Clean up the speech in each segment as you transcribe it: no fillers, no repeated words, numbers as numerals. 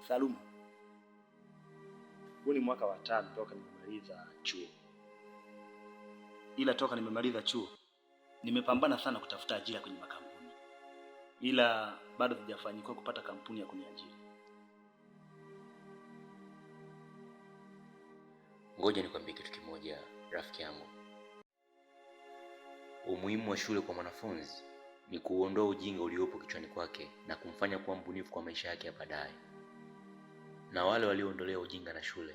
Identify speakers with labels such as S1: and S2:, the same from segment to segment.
S1: Salum, huu ni mwaka wa 5 toka nimemaliza chuo. Ila toka nimemaliza chuo nimepambana sana kutafuta ajira kwenye makampuni, ila bado sijafanikiwa kupata kampuni ya kuniajiri.
S2: Ngoja nikwambie kitu kimoja, rafiki yangu. Umuhimu wa shule kwa mwanafunzi ni kuondoa ujinga uliopo kichwani kwake na kumfanya kuwa mbunifu kwa maisha yake ya baadaye. Na wale walioondolea ujinga na shule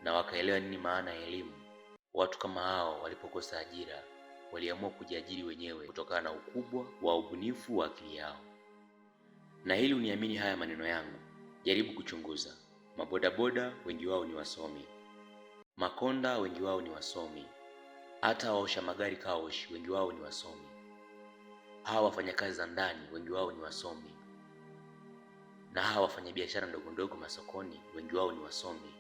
S2: na wakaelewa nini maana ya elimu, watu kama hao walipokosa ajira waliamua kujiajiri wenyewe kutokana na ukubwa wa ubunifu wa akili yao. Na hili uniamini haya maneno yangu, jaribu kuchunguza. Mabodaboda wengi wao ni wasomi, makonda wengi wao ni wasomi, hata waosha magari kaoshi wengi wao ni wasomi, hawa wafanyakazi za ndani wengi wao ni wasomi, na hawa wafanyabiashara ndogo ndogo masokoni wengi wao ni wasomi.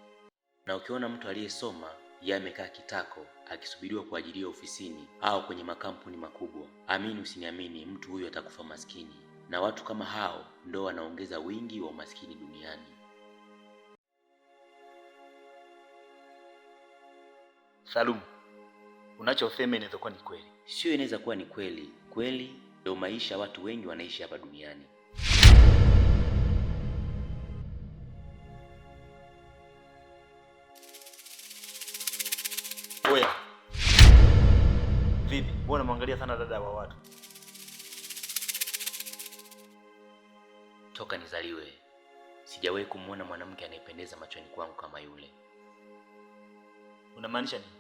S2: Na ukiona mtu aliyesoma yeye amekaa kitako akisubiriwa kuajiriwa ofisini au kwenye makampuni makubwa, amini usiniamini, mtu huyo atakufa maskini. Na watu kama hao ndio wanaongeza wingi wa umaskini duniani.
S1: Salum, unachosema inaweza kuwa ni kweli.
S2: Sio inaweza kuwa ni kweli. Kweli ndio maisha watu wengi wanaishi hapa duniani.
S1: Oya. Vipi? Mbona mwangalia sana dada wa watu?
S2: Toka nizaliwe sijawahi kumuona mwanamke anayependeza machoni kwangu kama yule.
S1: Unamaanisha nini?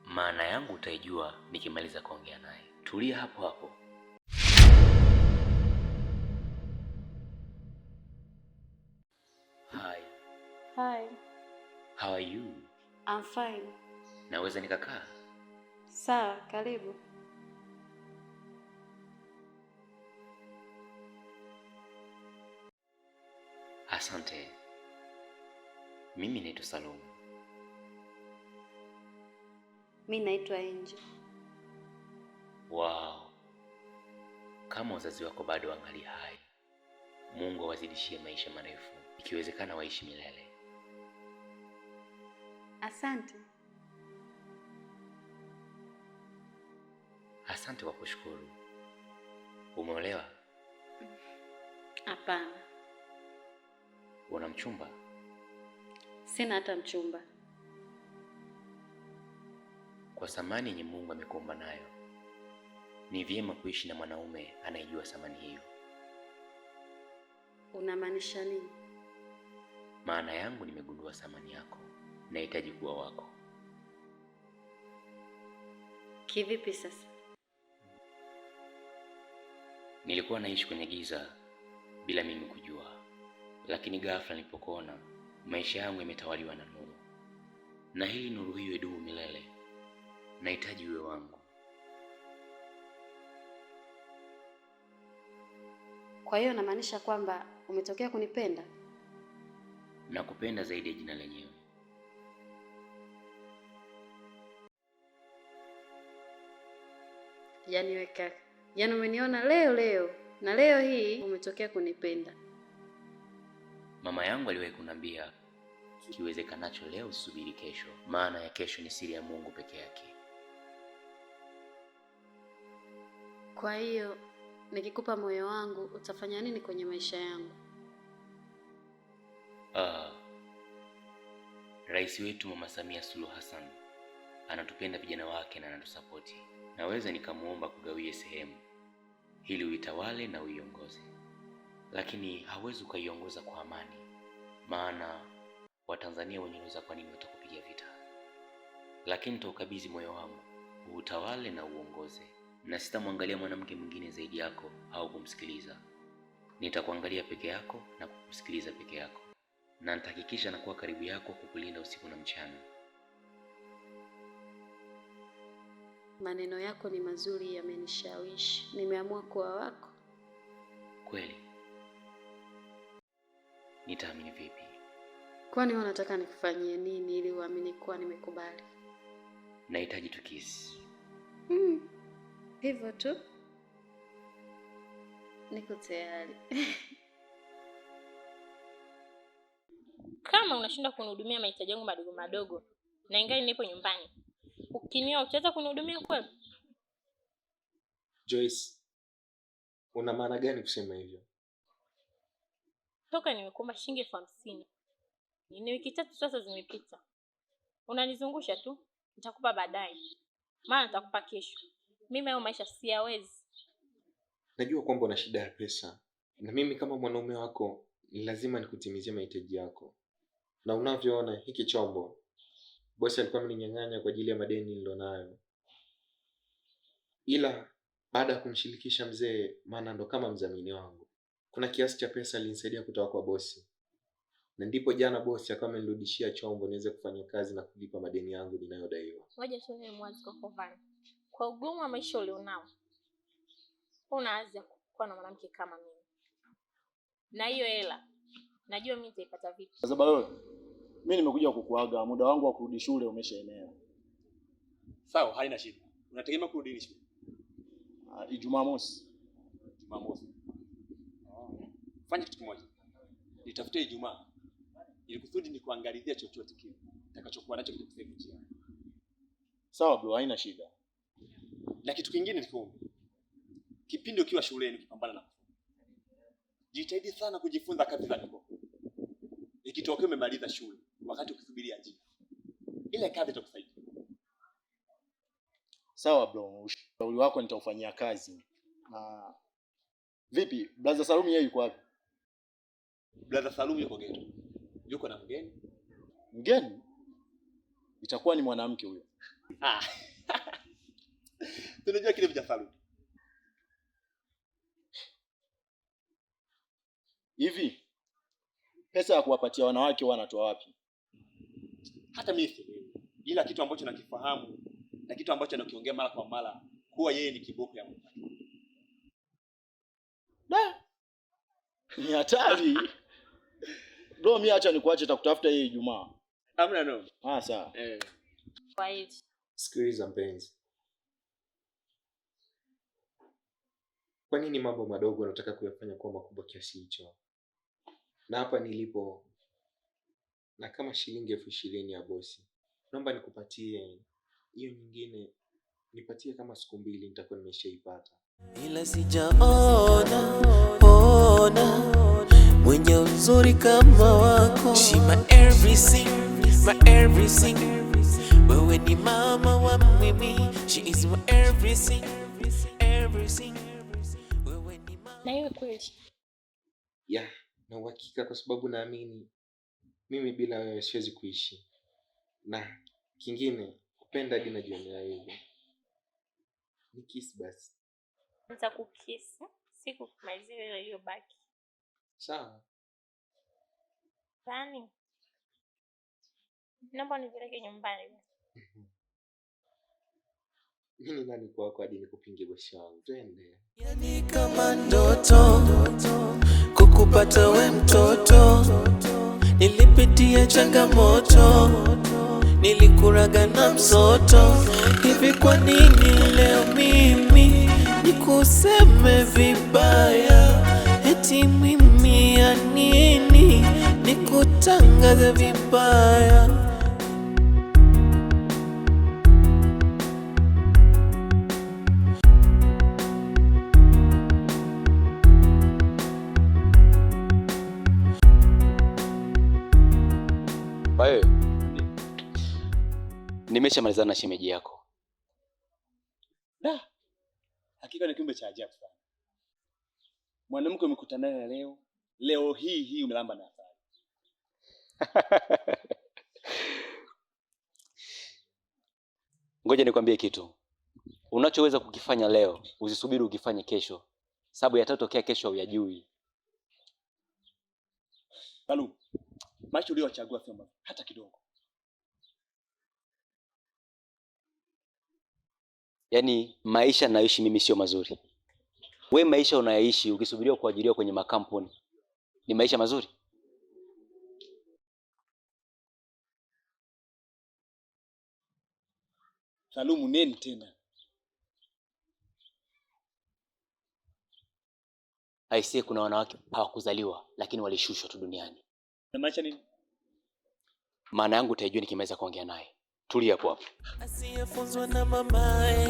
S2: Maana yangu utaijua nikimaliza kuongea naye. Tulia hapo hapo. Hi.
S3: Hi.
S2: How are you?
S3: I'm fine.
S2: Naweza nikakaa?
S3: Sawa, karibu.
S2: Asante. Mimi naitwa Salum.
S3: Mimi naitwa Angel.
S2: Wow. Kama wazazi wako bado wangali hai, Mungu awazidishie maisha marefu, ikiwezekana waishi milele.
S3: Asante.
S2: Asante kwa kushukuru. Umeolewa?
S3: Hapana.
S2: Una mchumba?
S3: Sina hata mchumba.
S2: Kwa thamani yenye Mungu amekuumba nayo, ni vyema kuishi na mwanaume anayejua thamani hiyo.
S3: Unamaanisha nini?
S2: Maana yangu nimegundua thamani yako, nahitaji kuwa wako.
S3: Kivipi sasa?
S2: Nilikuwa naishi kwenye giza bila mimi kujua, lakini ghafla nilipokuona maisha yangu yametawaliwa na nuru. Na hili nuru hiyo idumu milele. Nahitaji uwe wangu.
S3: Kwa hiyo unamaanisha kwamba umetokea kunipenda?
S2: Nakupenda zaidi ya jina lenyewe.
S3: Yaani wewe kaka, yaani umeniona leo na leo hii umetokea kunipenda.
S2: Mama yangu aliwahi kuniambia, kiwezekanacho leo usubiri kesho, maana ya kesho ni siri ya Mungu peke yake.
S3: Kwa hiyo nikikupa moyo wangu utafanya nini kwenye maisha yangu?
S2: Rais wetu Mama Samia Suluhu Hassan anatupenda vijana wake na anatusapoti. Naweza nikamuomba kugawie sehemu ili uitawale na uiongoze, lakini hawezi ukaiongoza kwa amani, maana Watanzania wenyewe kwa nini watakupigia vita. Lakini nitaukabidhi moyo wangu utawale na uongoze, na sitamwangalia mwanamke mwingine zaidi yako au kumsikiliza. Nitakuangalia peke yako na kukusikiliza peke yako, na nitahakikisha nakuwa karibu yako kukulinda usiku na mchana.
S3: Maneno yako ni mazuri, yamenishawishi. Nimeamua kuwa wako.
S2: Kweli? Nitaamini vipi?
S3: Kwani unataka nikufanyie nini ili uamini kuwa nimekubali?
S2: Nahitaji tukisi.
S3: Hivyo tu? Niko tayari.
S4: kama unashinda kunihudumia mahitaji yangu madogo madogo na ingali nipo nyumbani, ukinioa utaweza kunihudumia kweli?
S5: Joyce, una maana gani kusema hivyo?
S4: Toka nimekuomba shilingi 50,000. Ni wiki 3 sasa zimepita. Unanizungusha tu. Nitakupa baadaye. Maana nitakupa kesho. Mimi hayo maisha siyawezi.
S5: Najua kwamba una shida ya pesa. Na mimi kama mwanaume wako ni lazima nikutimizie mahitaji yako. Na unavyoona hiki chombo, bosi alikuwa ameninyang'anya kwa ajili ya madeni nilionayo. Ila baada ya kumshirikisha mzee, maana ndo kama mdhamini wangu, kuna kiasi cha pesa alinisaidia kutoka kwa bosi. Na ndipo jana bosi akawa amenirudishia chombo niweze kufanya kazi na kulipa madeni yangu ninayodaiwa.
S4: Ngoja tuone mwanzo kwa Kovani. Kwa ugumu wa maisha ulionao, unaanza kuwa na mwanamke kama mimi. Na hiyo hela najua mimi nitaipata vipi.
S1: Sasa wewe, mimi nimekuja kukuaga, muda wangu wa kurudi shule umeshaenea.
S6: Sawa, haina shida. Unategemea kurudi shule?
S1: Ijumaa mosi.
S6: Jumamosi. Fanya kitu kimoja. Nitafutie Ijumaa ili kusudi nikuangalizia chochote kile nitakachokuwa nacho kitakusaidia njia.
S1: Sawa bro, haina shida.
S6: Na kitu kingine ni kuomba. Kipindi ukiwa shuleni ukipambana na jitahidi sana kujifunza kazi za mikono. Ikitokea umemaliza shule wakati ukisubiri ajira, ile kazi itakusaidia.
S1: Sawa bro, ushauri wako nitaufanyia kazi. Vipi, brother Salumi yeye yuko wapi?
S6: Brother Salumi yuko ghetto. Yuko na mgeni.
S1: Mgeni? Itakuwa ni mwanamke huyo.
S6: Tunajua kile vya Salumi.
S1: Hivi pesa ya kuwapatia wanawake wanatoa wapi?
S6: Hata mimi sielewi. Ila kitu ambacho nakifahamu na kitu ambacho anakiongea mara kwa mara kuwa yeye ni kiboko ya Mungu.
S1: Ni hatari. Bro, mimi acha nikuache nitakutafuta yeye Ijumaa.
S6: Hamna no.
S1: Sawa.
S4: Kwa hiyo
S5: Sikiliza mpenzi. Kwa nini mambo madogo unataka kuyafanya kuwa makubwa kiasi hicho? Na hapa nilipo na kama shilingi 20,000 ya bosi, naomba nikupatie hiyo nyingine, nipatie kama siku 2 nitakuwa nimeshaipata.
S7: Ila sijaona mwenye uzuri kama wako. She my everything, my everything. Wewe ni mama wa mimi. She is my everything, everything. Wewe ni mama.
S4: na hiyo kweli.
S5: Ya, na uhakika kwa sababu naamini mimi bila wewe siwezi kuishi. Na kingine, kupenda hadi najionea hivyo. Ni kiss basi.
S4: Nitakukisi siku kumalizia ile iliyobaki.
S5: Sawa.
S4: Nani? Naomba nipeleke nyumbani.
S5: Mimi nani kwako hadi nikupinge bosi wangu? Twende.
S7: Yani kama ndoto kukupata we mtoto. Nilipitia changamoto, nilikuraga na msoto. Hivi kwa nini leo mimi nikuseme vibaya? Eti mimi ya nini nikutangaze vibaya?
S2: Wewe nimeshamalizana na shemeji yako.
S1: Hakika ni kiumbe cha ajabu sana. Mwanamke umekutana naye leo hii umelamba na asali.
S2: Ngoja nikwambie kitu. Unachoweza kukifanya leo, usisubiri ukifanye kesho. Sababu yatatokea kesho huyajui.
S1: Salu, maisha uliyochagua sio mbaya hata kidogo.
S2: Yaani maisha ninayoishi mimi sio mazuri. We maisha unayoishi ukisubiria kuajiriwa kwenye makampuni ni maisha mazuri?
S1: Salumu nini tena?
S2: Aisee, kuna wanawake hawakuzaliwa lakini walishushwa tu duniani.
S1: Na maisha nini?
S2: Maana yangu utaijua nikimaliza kuongea naye. Tulia hapo hapo.
S7: Asiyefunzwa na mamae,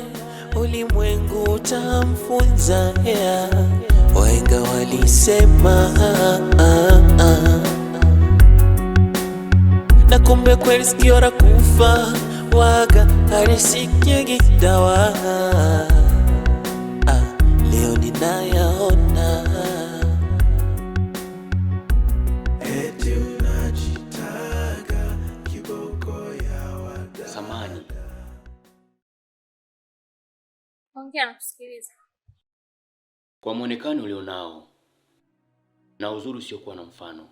S7: ulimwengu utamfunza. Wahenga walisema na kumbe kweli sikio la kufa waga halisikiagi dawa. Leo ninayaona. Eti unajitaga kiboko ya wada.
S2: Samani.
S4: Ongea na kusikiliza.
S2: Kwa muonekano ulionao na uzuri usiokuwa na mfano,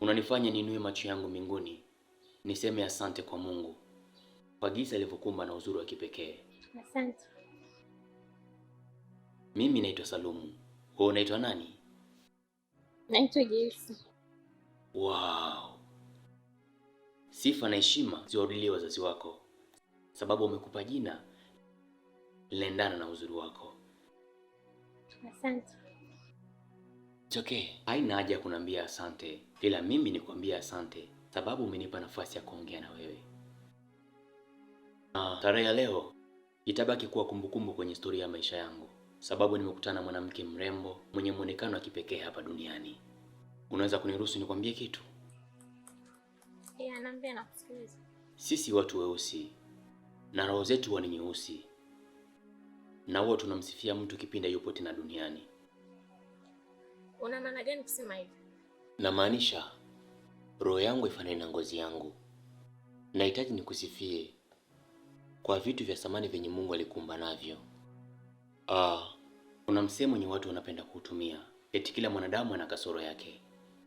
S2: unanifanya niinue macho yangu mbinguni niseme asante kwa Mungu kwa giza alivyokumba na uzuri wa kipekee.
S4: Asante.
S2: Mimi naitwa Salumu. Wewe unaitwa nani?
S4: Naitwa Joyce.
S2: Wow. Sifa na heshima ziwarudilie wazazi wako, sababu wamekupa jina linaendana na uzuri wako.
S4: Asante.
S2: It's okay. Haina haja ya kuniambia asante, ila mimi nikwambia asante sababu umenipa nafasi ya kuongea na wewe. Tarehe ya leo itabaki kuwa kumbukumbu kwenye historia ya maisha yangu, sababu nimekutana na mwanamke mrembo mwenye muonekano wa kipekee hapa duniani. Unaweza kuniruhusu nikwambie kitu?
S4: Naambia na kusikiliza.
S2: Sisi watu weusi na roho zetu huwa ni nyeusi, na huwa tunamsifia mtu kipindi yupo tena duniani.
S4: Una maana gani kusema hivi?
S2: Namaanisha roho yangu ifanane na ngozi yangu. Nahitaji nikusifie kwa vitu vya samani vyenye Mungu alikuumba navyo. Kuna msemo wenye watu wanapenda kuutumia, eti kila mwanadamu ana kasoro yake.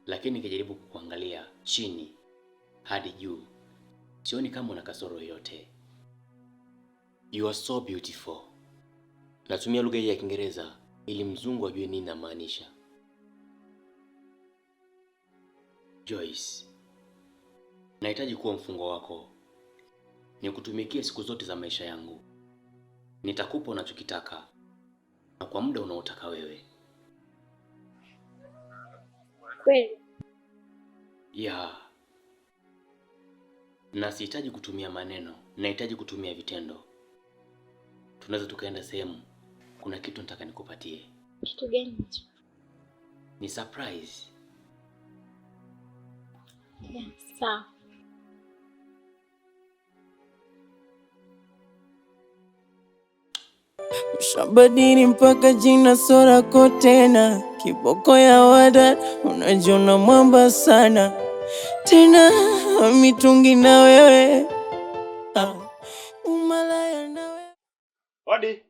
S2: Lakini nikijaribu kukuangalia chini hadi juu, sioni kama una kasoro yoyote. You are so beautiful. Natumia lugha hii ya Kiingereza ili mzungu ajue nini namaanisha. Joyce, nahitaji kuwa mfungwa wako. Nikutumikie siku zote za maisha yangu. Nitakupa unachokitaka na kwa muda unaotaka wewe.
S4: Kweli?
S2: Na sihitaji kutumia maneno, nahitaji kutumia vitendo. Tunaweza tukaenda sehemu. Kuna kitu nataka nikupatie.
S4: Kitu gani hicho?
S2: Ni surprise.
S4: Sawa.
S7: Ushabadili mpaka jina sorako tena, kiboko ya wada, unajiona mwamba sana tena, mitungi na wewe, umalaya na wewe.
S6: Odi.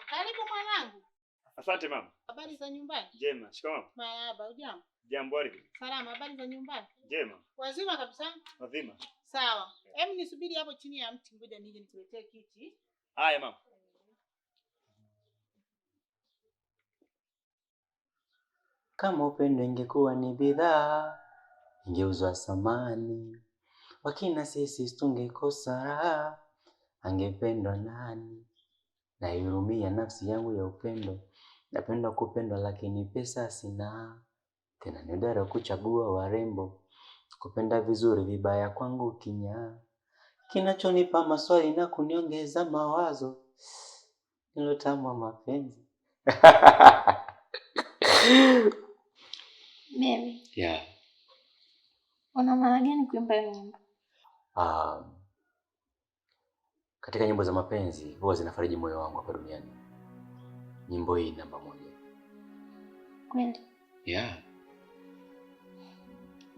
S8: Karibu mwanangu.
S6: Asante mama.
S8: Habari za nyumbani?
S6: Jema. Shikamoo.
S8: Marahaba, ujambo?
S6: Jambo hali.
S8: Salama, habari za nyumbani?
S6: Jema.
S8: Wazima kabisa?
S6: Wazima.
S8: Sawa. Hebu nisubiri hapo chini ya mti, ngoja nije nikuletee kiti.
S6: Haya mama.
S2: Kama upendo ingekuwa ni bidhaa, ingeuzwa samani. Wakina sisi tungekosa raha, angependwa nani? Naihurumia nafsi yangu ya upendo. Napenda kupendwa lakini pesa sina. Tena ni dara kuchagua warembo. Kupenda vizuri vibaya kwangu kinya. Kinachonipa maswali na kuniongeza mawazo. Nilotamwa mapenzi.
S4: Baby.
S2: Yeah.
S4: Una maana gani kuimba nyimbo?
S2: Katika nyimbo za mapenzi huwa zinafariji moyo wangu hapa duniani. Nyimbo hii namba 1.
S4: Kweli?
S2: Yeah.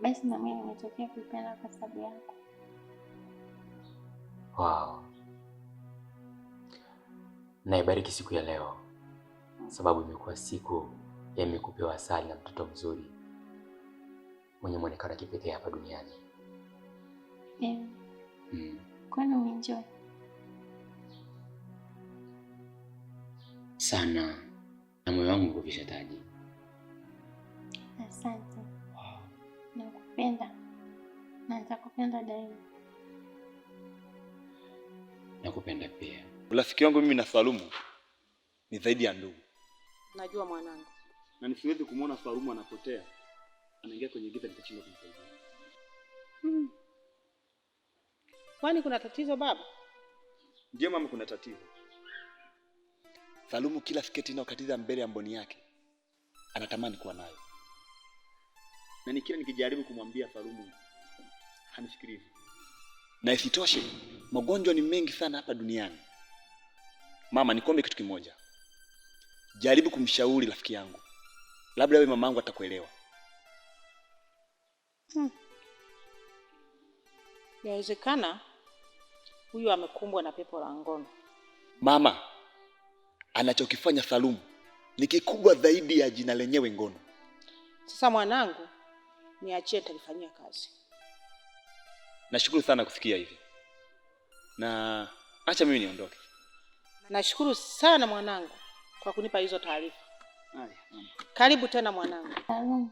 S4: Basi na mimi nimetokea kuipenda kwa sababu yako.
S2: Wow. Naibariki siku ya leo, sababu imekuwa siku ya mimi kupewa asali na mtoto mzuri mwenye muonekano wa kipekee hapa duniani.
S4: Kwani umeenjoy?
S2: Sana. Na moyo wangu kuvisha taji.
S4: Asante. Wow. Nakupenda. Na nitakupenda daima.
S2: Nakupenda pia.
S6: Urafiki wangu mimi na Salumu ni zaidi ya ndugu.
S8: Najua mwanangu.
S1: Na nisiwezi kumuona Salumu anapotea, anaingia kwenye giza nikashindwa kumsaidia.
S8: Kwani kuna tatizo baba?
S6: Ndiyo mama, kuna tatizo. Salumu kila sketi inayokatiza mbele ya mboni yake anatamani kuwa nayo. Na kila nikijaribu kumwambia Salumu hanisikilizi. Na isitoshe, magonjwa ni mengi sana hapa duniani. Mama, nikombe kitu kimoja. Jaribu kumshauri rafiki yangu. Labda wewe mamangu atakuelewa.
S8: Inawezekana huyu amekumbwa na pepo la ngono.
S6: Mama, anachokifanya Salumu ni kikubwa zaidi ya jina lenyewe ngono.
S8: Sasa mwanangu, niachie nitalifanyia kazi.
S6: Nashukuru sana kusikia hivi. Na acha mimi niondoke.
S8: Nashukuru sana mwanangu kwa kunipa hizo taarifa. Karibu tena mwanangu.
S9: Salumu.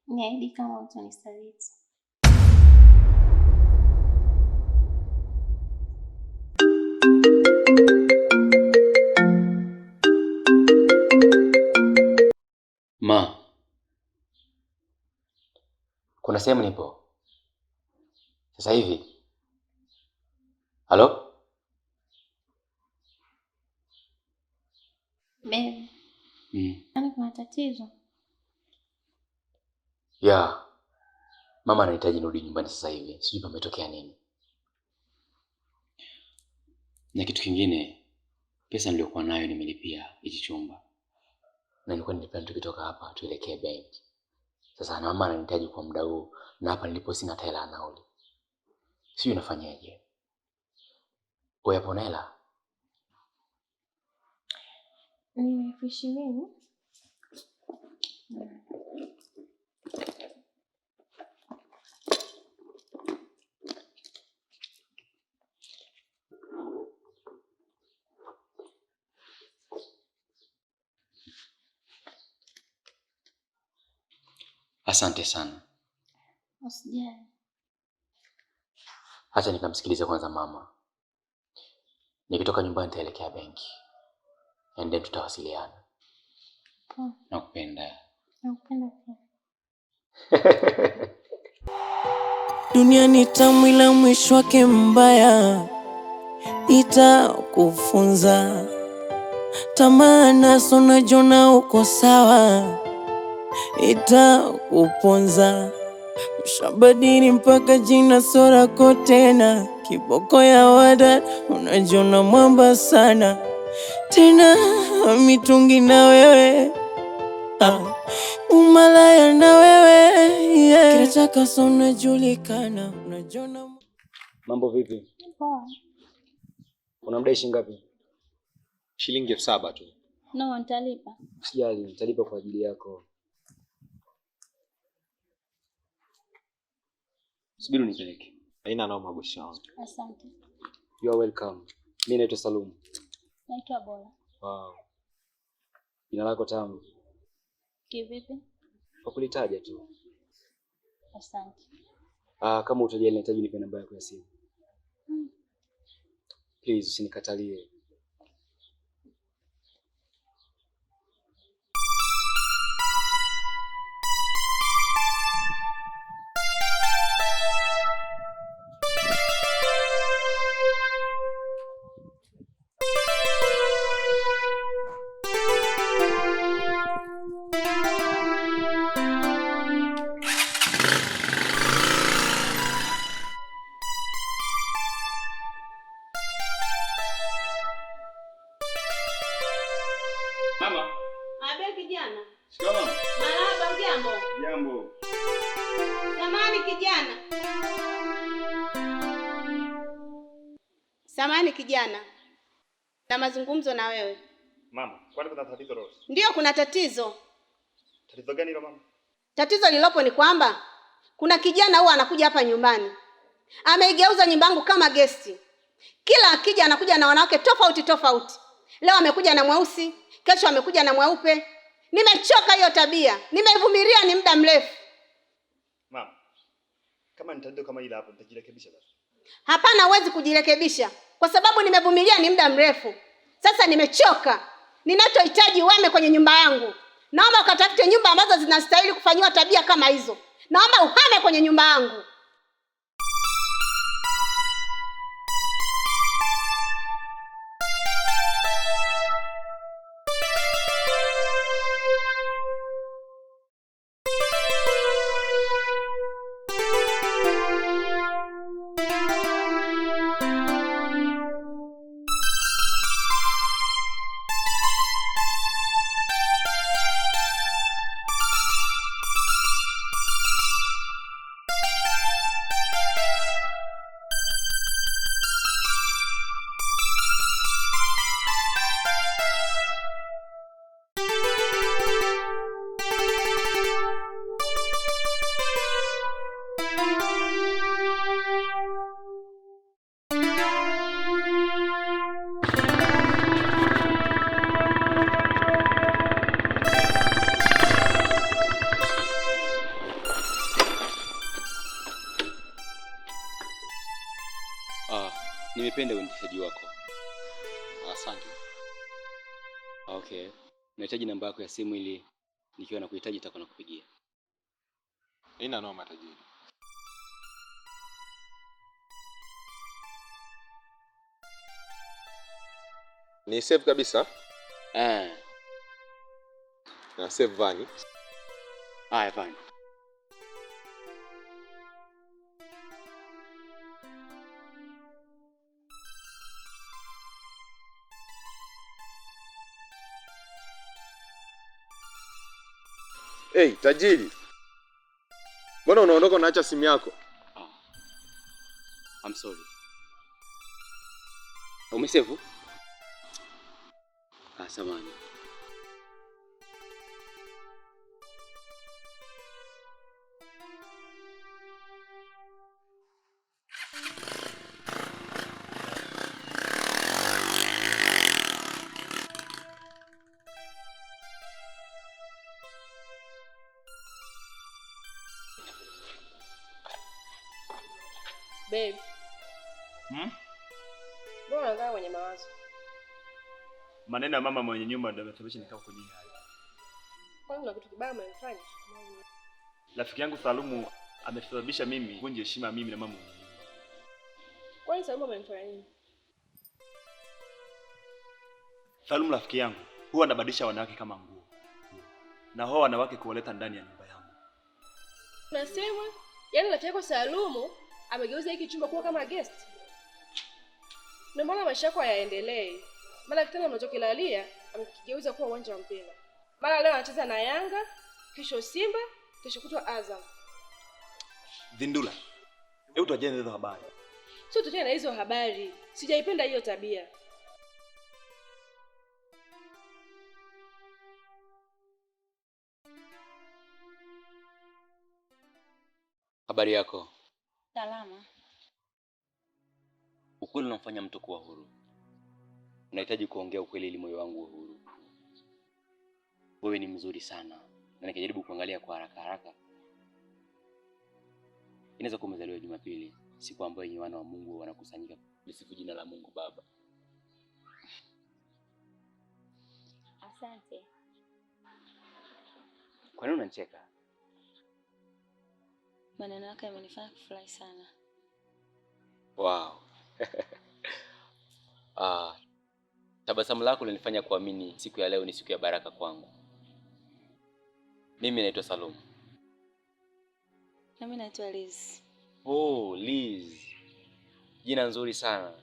S9: Niahidi kama utanisaliti.
S2: Ma, kuna sehemu nipo sasa hivi. Halo?
S9: Baby. Yaani kuna tatizo?
S2: Ya, mama anahitaji nirudi nyumbani sasa hivi. Sijui pametokea nini. Na kitu kingine, pesa niliyokuwa nayo nimelipia hichi chumba. Na nilikuwa nilipenda tukitoka hapa tuelekee benki. Sasa na mama ananihitaji kwa muda huu, na hapa nilipo sina hela nauli. Sijui nafanyaje. Wewe hapo na hela?
S9: Ni 20,000.
S2: Asante sana.
S9: Usijali.
S2: Acha nikamsikilize kwanza mama. Nikitoka nyumbani nitaelekea benki. And then tutawasiliana. Nakupenda.
S9: Nakupenda pia.
S7: Dunia ni tamu ila mwisho wake mbaya. Itakufunza. Tamaa nazo unajiona uko sawa. Itakuponza. Ushabadili mpaka jina sorako tena. Kiboko ya wada unajiona mwamba sana. Tena mitungi na wewe. Umalaya na wewe. Kila chaka so unajulikana. Unajiona.
S1: Mambo vipi?
S9: Poa.
S1: Una mdai shilingi ngapi?
S5: Shilingi 7,000 tu.
S9: No, nitalipa.
S1: Usijali, nitalipa kwa ajili yako. Subiri nipeleke.
S5: Haina noma bosi wangu.
S9: Asante.
S1: You are welcome. Mimi naitwa Salumu.
S9: Naitwa Bola.
S1: Wow. Jina lako tamu.
S9: Kivipi?
S1: Kwa kulitaja tu.
S9: Asante.
S1: Kama utajali nahitaji nipe namba yako ya simu. Please usinikatalie.
S6: Mama.
S8: Abe kijana.
S6: Shikamoo.
S8: Marahaba, ujambo?
S6: Jambo.
S8: Samahani kijana. Samahani kijana. Na mazungumzo na wewe.
S6: Mama, kwani kuna tatizo Rose?
S8: Ndiyo, kuna tatizo.
S6: Tatizo gani hilo mama?
S8: Tatizo lilopo ni kwamba kuna kijana huwa anakuja hapa nyumbani. Ameigeuza nyumba yangu kama gesti. Kila akija anakuja na wanawake tofauti tofauti. Leo amekuja na mweusi, kesho amekuja na mweupe. Nimechoka hiyo tabia. Nimevumilia ni muda mrefu.
S6: Mama, kama ni tatizo kama hili hapo nitajirekebisha basi.
S8: Hapana, huwezi kujirekebisha kwa sababu nimevumilia ni muda mrefu. Sasa nimechoka. Ninachohitaji uhame kwenye nyumba yangu. Naomba ukatafute nyumba ambazo zinastahili kufanyiwa tabia kama hizo. Naomba uhame kwenye nyumba yangu.
S2: Nimependa uendeshaji wako.
S5: Asante.
S2: Okay. Nahitaji namba yako ya simu ili nikiwa nakuhitaji nitakuwa nakupigia.
S5: Haina noma tajiri. Ni save kabisa? Na save Vani.
S2: Haya, Vani.
S5: Hey, tajiri. Mbona unaondoka unaacha simu yako?
S2: I'm sorry. Umesevu? Samahani.
S10: Babe. Mbona unakaa kwenye mawazo?
S1: Maneno ya mama mwenye nyumba ndio yamesababisha nikao kwenye hali.
S10: Kwani una kitu kibaya umefanya?
S1: Rafiki yangu Salumu amesababisha mimi kuvunja heshima mimi na mama mwenye nyumba.
S10: Kwani Salumu amemfanya nini?
S1: Salumu rafiki yangu huwa anabadilisha wanawake kama nguo. Na hao wanawake kuwaleta ndani ya nyumba yangu.
S10: Unasema yaani rafiki yako Salumu amegeuza hiki chumba kuwa kama guest? Ndio maana maisha yako hayaendelee. Mara kitanda unachokilalia amekigeuza kuwa uwanja wa mpira. Mara leo anacheza na Yanga, kesho Simba, kesho kutwa Azam.
S1: Dhindula. Hebu tuachane hizo habari.
S10: Sio tuachane na hizo habari. Sijaipenda hiyo tabia.
S2: Habari yako?
S9: Salama.
S2: Ukweli unamfanya mtu kuwa huru. Unahitaji kuongea ukweli ili moyo wangu uwe huru. Wewe ni mzuri sana. Na nikijaribu kuangalia kwa haraka haraka, inaweza kuwa umezaliwa Jumapili, siku ambayo yenye wana wa Mungu wanakusanyika kusifu jina la Mungu Baba.
S9: Asante.
S2: Kwa nini unanicheka?
S9: Maneno yako yamenifanya kufurahi sana.
S2: Wow. Tabasamu lako linanifanya kuamini siku ya leo ni siku ya baraka kwangu. Mimi naitwa Salum.
S9: Na mimi naitwa Liz.
S2: Oh, Liz. Jina nzuri sana.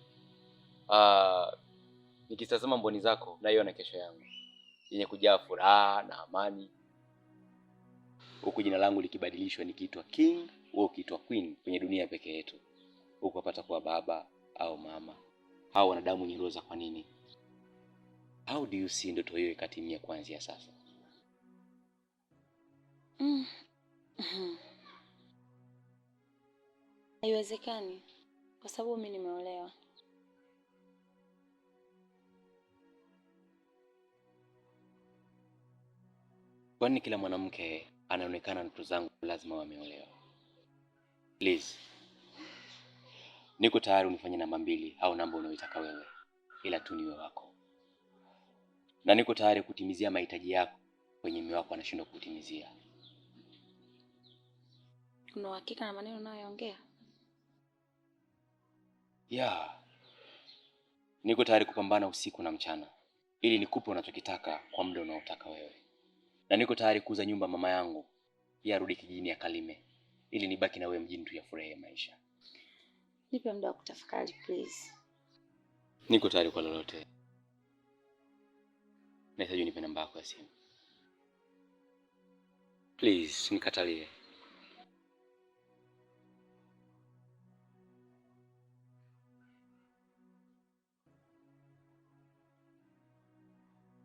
S2: Nikitazama mboni zako naiona kesho yangu yenye kujaa furaha na amani. Huku jina langu likibadilishwa nikiitwa King, wewe ukiitwa Queen kwenye dunia pekee yetu. Huku hapata kuwa baba au mama. Hao wanadamu ni roza kwa nini? How do you see ndoto hiyo ikatimia kuanzia sasa?
S9: Haiwezekani kwa sababu mimi nimeolewa.
S2: Kwani kila mwanamke anaonekana ndoto zangu lazima wameolewa? Please. Niko tayari unifanye namba 2 au namba unayoitaka wewe. Ila tu niwe wako. na niko tayari kutimizia mahitaji yako kwenye mume wako anashindwa kutimizia.
S9: Una uhakika na maneno unayoongea?
S2: Niko tayari kupambana usiku na mchana ili nikupe unachokitaka kwa muda unaotaka wewe. Na niko tayari kuuza nyumba mama yangu pia arudi kijijini akalime ili nibaki na wewe mjini tuyafurahie maisha.
S9: Nipe muda wa kutafakari please.
S2: Niko tayari kwa lolote. Nahitaji nipe namba yako ya simu. Please, nikatalie.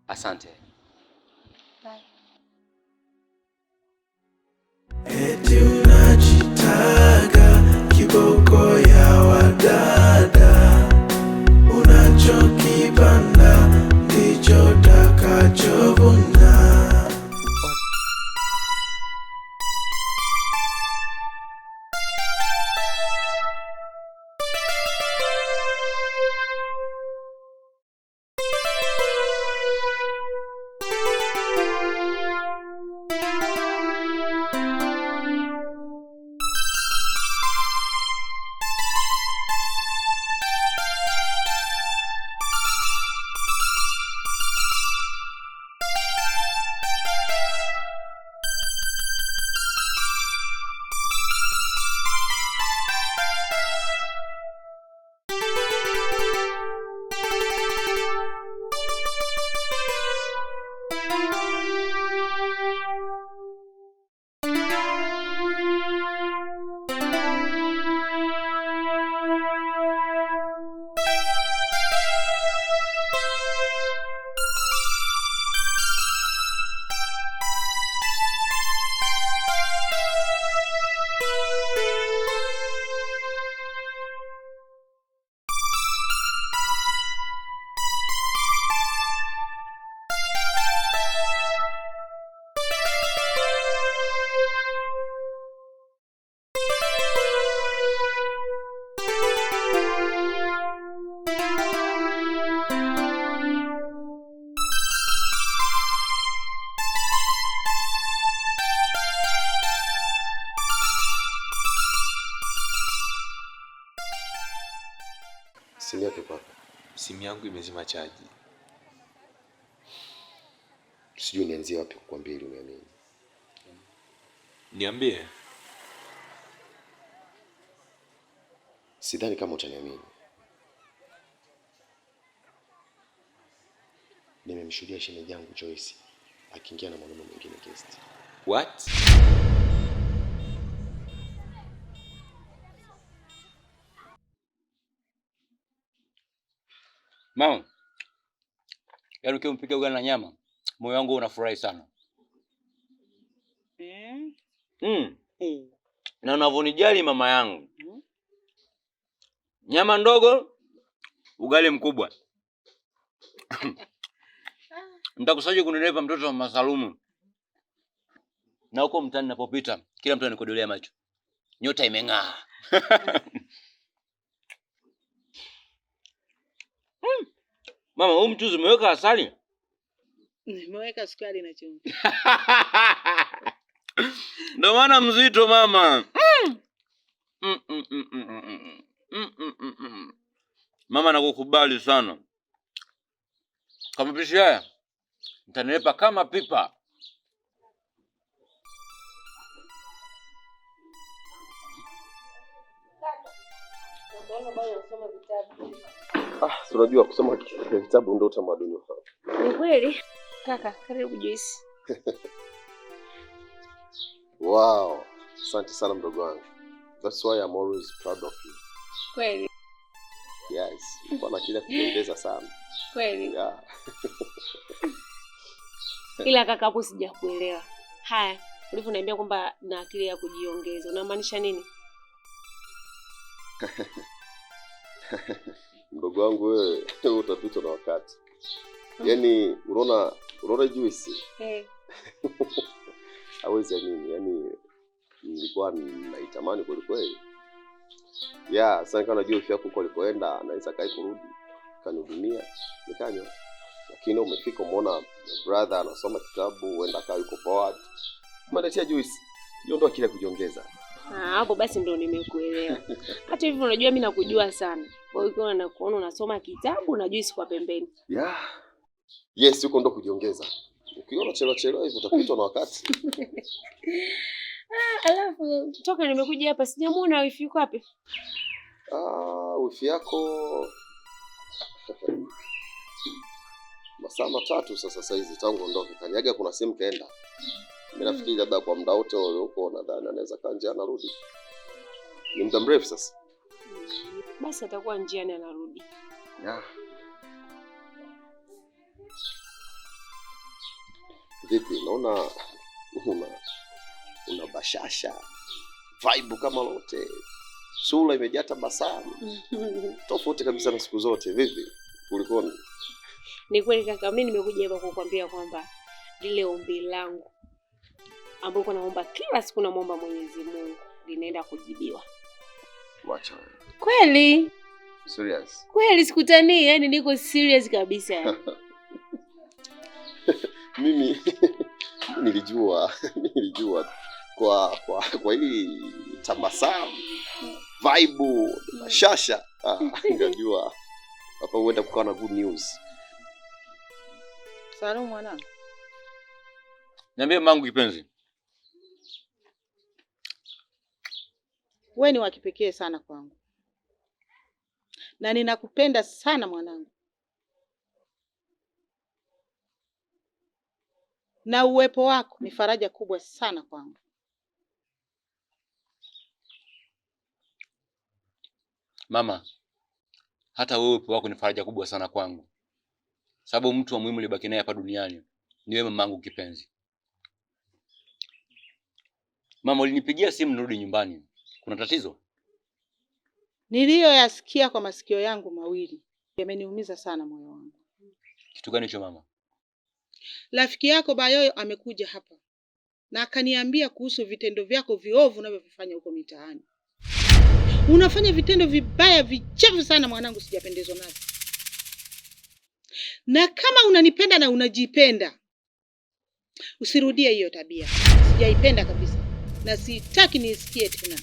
S2: Asante.
S9: Bye.
S7: Eti unajitaga kiboko ya wadada, unachokipanda ndicho takachovuna.
S5: Simu yako papa. Simu yangu imezima chaji. Sijui nianzie wapi kukwambia ili uniamini.
S11: Niambie.
S5: Sidhani kama utaniamini. Nimemshuhudia shemeji yangu Joyce akiingia na mwanaume mwingine guest.
S11: What?
S2: Mama, yaani ukimpika ugali na nyama, moyo wangu unafurahi sana. Na unavyonijali mama yangu. Nyama ndogo, ugali mkubwa. Nitakusaje kunilepa mtoto wa Masalumu. Na huko mtaani ninapopita, kila mtu anikodolea macho. Nyota imeng'aa. Mama, huu mchuzi umeweka asali?
S12: Nimeweka sukari na chumvi.
S2: Ndio maana mzito mama. Mama nakukubali sana. Kama pishi haya nitanilepa kama pipa.
S5: Unajua kusoma vitabu ndio utamaduni wao.
S10: Ni kweli? Kaka, karibu Joyce.
S5: Wow, asante sana mdogo wangu. That's why I'm always proud of you.
S10: Kweli?
S5: Yes, uko na kile kuongeza sana.
S10: Kweli?
S5: Yeah.
S10: Ila kaka, hapo sijakuelewa. Haya, ulivyoniambia kwamba na akili ya kujiongeza, unamaanisha nini?
S5: Mdogo wangu wewe utapitwa na wakati. Yaani unaona Joyce? Hawezi amini, yaani nilikuwa naitamani kweli kweli. Sasa kana najua ufi yako ulikoenda naweza kai kurudi kanihudumia nikanywa.
S11: Lakini umefika umeona brother anasoma kitabu, huenda kaa yuko bored. Umeletea juice. Hiyo ndio kile kujiongeza.
S13: Hapo basi ndio nimekuelewa. Hata hivyo unajua mimi nakujua sana. Kwa hiyo ukiona nakuona unasoma kitabu na juice kwa pembeni.
S11: Yeah. Yes, yuko ndo kujiongeza. Ukiona chelewa hivyo utapitwa na wakati.
S13: Alafu toka nimekuja hapa sijamuona wifi yuko wapi?
S11: Wifi yako masaa 3 sasa hizi tangu ondoke. Kanyaga kuna simu kaenda. Mimi nafikiri labda kwa muda wote huko nadhani anaweza kaa nje anarudi. Ni muda mrefu sasa.
S13: Basi atakuwa njiani anarudi.
S11: Yeah. Vipi, naona una bashasha vibe kama lote, sura imejaa tabasamu tofauti kabisa na siku zote. Vipi, kulikoni?
S13: Ni kweli kaka, mimi nimekuja hapa kukuambia kwamba lile ombi langu ambalo naomba kila siku namuomba Mwenyezi Mungu linaenda kujibiwa.
S11: Wacha.
S13: Kweli?
S11: Serious?
S13: Kweli sikutanii, yani niko serious kabisa.
S11: Mimi nilijua kwa hili tabasamu vibe bashasha ngajua hapa huenda kukawa na good news.
S12: Salum mwanangu.
S2: Niambie mangu kipenzi.
S12: Wewe ni wa kipekee sana kwangu. Na ninakupenda sana mwanangu. Na uwepo wako ni faraja kubwa sana kwangu.
S2: Mama, hata wewe uwepo wako ni faraja kubwa sana kwangu. Sababu mtu wa muhimu libaki naye hapa duniani ni wewe mamangu kipenzi. Mama, ulinipigia simu nirudi nyumbani. Kuna tatizo?
S12: Niliyoyasikia kwa masikio yangu mawili yameniumiza sana moyo wangu.
S2: Kitu gani hicho mama?
S12: Rafiki yako Bayoyo amekuja hapa na akaniambia kuhusu vitendo vyako viovu unavyofanya huko mitaani. Unafanya vitendo vibaya vichafu sana mwanangu, sijapendezwa navyo. Na kama unanipenda na unajipenda, usirudie hiyo tabia. Sijaipenda kabisa na sitaki nisikie tena.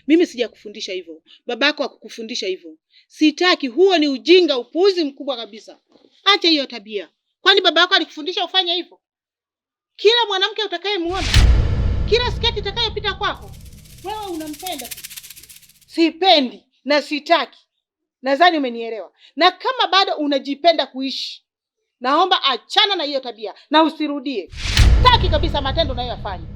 S12: Mimi sijakufundisha hivyo. Babako hakukufundisha hivyo. Sitaki, huo ni ujinga, upuuzi mkubwa kabisa. Acha hiyo tabia. Kwani baba yako alikufundisha ufanye hivyo? Kila mwanamke utakayemuona, kila sketi itakayopita kwako, wewe unampenda tu. Sipendi na sitaki. Nadhani umenielewa. Na kama bado unajipenda kuishi, naomba achana na hiyo tabia na usirudie. Sitaki kabisa matendo unayoyafanya.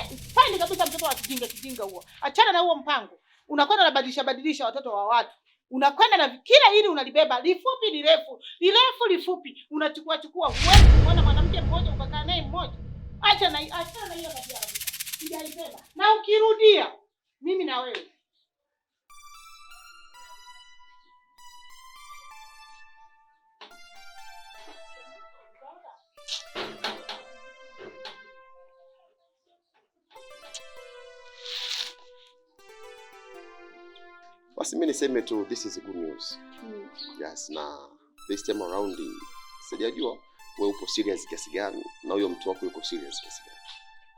S12: Sipendi kabisa mtoto wa kijinga huo. Achana na huo mpango. Unakwenda unabadilisha watoto wa watu. Unakwenda na kila hili unalibeba, lifupi lirefu, lirefu lifupi, unachukua. Huwezi kuona mwanamke mmoja ukakaa naye mmoja. Achana na hiyo tabia kabisa. Sijaipenda. Na ukirudia, mimi na wewe.
S11: Basi mimi niseme tu this is a good news. Yes, na this time around sijajua wewe upo serious kiasi gani na huyo mtu wako yuko serious kiasi gani.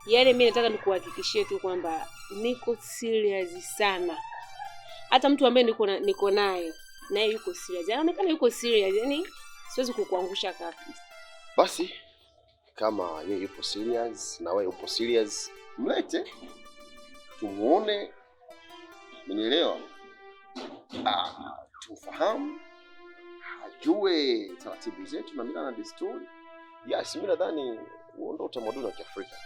S13: Yaani mimi nataka nikuhakikishie tu kwamba niko serious sana. Hata mtu ambaye niko naye yuko serious. Anaonekana yuko serious, yani siwezi kukuangusha kabisa.
S11: Basi kama yeye yupo serious na wewe upo serious, mlete tumuone. Mnielewa? Tufahamu, ajue taratibu zetu na mila na desturi. Yes, mimi nadhani huo ndio utamaduni wa Kiafrika.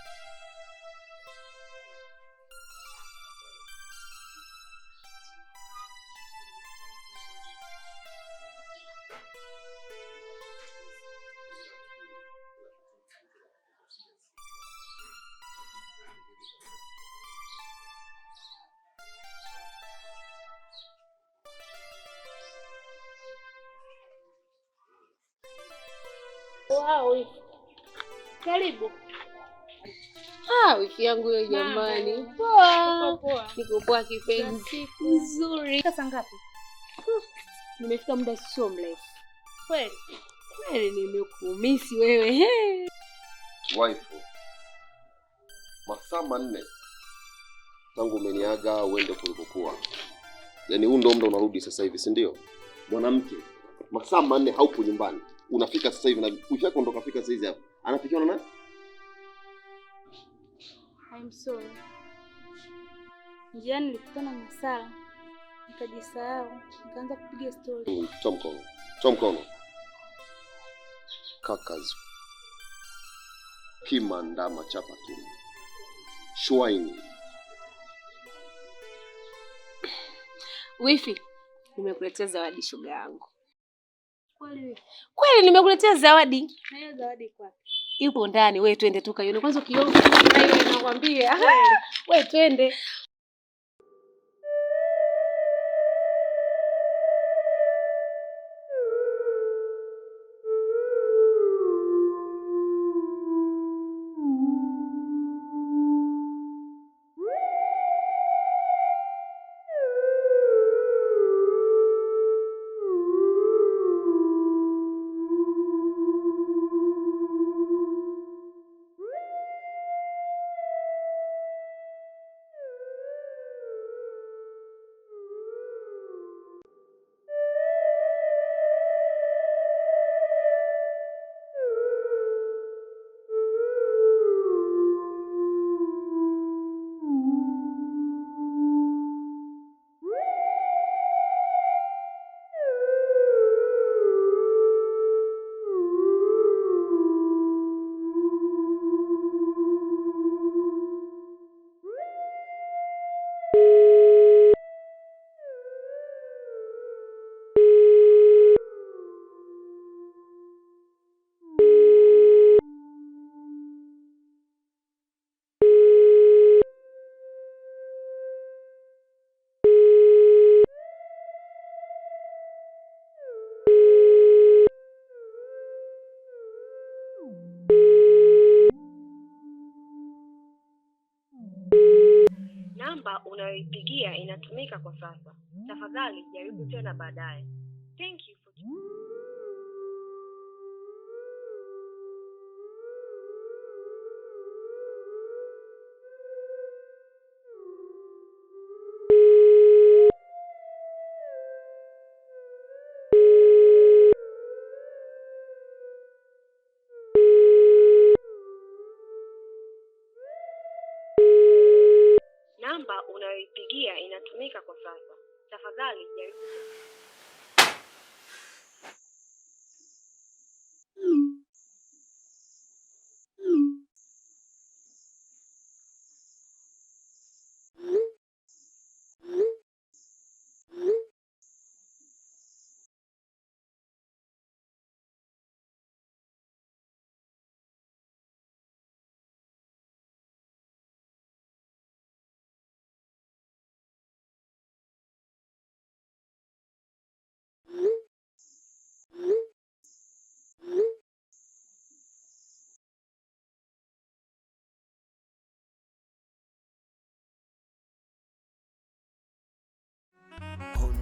S13: Wow. Karibu. Wiki yangu hiyo jamani. Poa. Niko poa kipenzi. Nzuri.
S4: Sasa ngapi?
S13: Nimefika muda sio mrefu.
S4: Kweli?
S13: Kweli nimekumisi wewe. He.
S11: Wife, masaa 4 tangu umeniaga uende kulikokuwa. Yaani huu ndo muda unarudi sasa hivi, si ndio? Mwanamke, masaa 4 haupo nyumbani. Unafika sasa hivi na ushako ndo kafika sasa hivi hapa. Anapikiwa na nani?
S9: I'm sorry. Njiani nilikutana na Sara. Nikajisahau, nikaanza kupiga story.
S11: Toa mkono. Kakazi. Kimandama chapa tu. Shwaini.
S13: Wifi, nimekuletea zawadi shoga yangu.
S9: Kweli?
S13: Kweli nimekuletea zawadi.
S9: Na hiyo zawadi kwa?
S13: Ipo ndani, wewe twende tukaione. Kwanza ukiona hiyo nakwambia. Wewe twende.
S14: Namba unayoipigia inatumika kwa sasa. Tafadhali jaribu tena baadaye. Thank you for Namba unayoipigia inatumika kwa sasa. Tafadhali jaribu.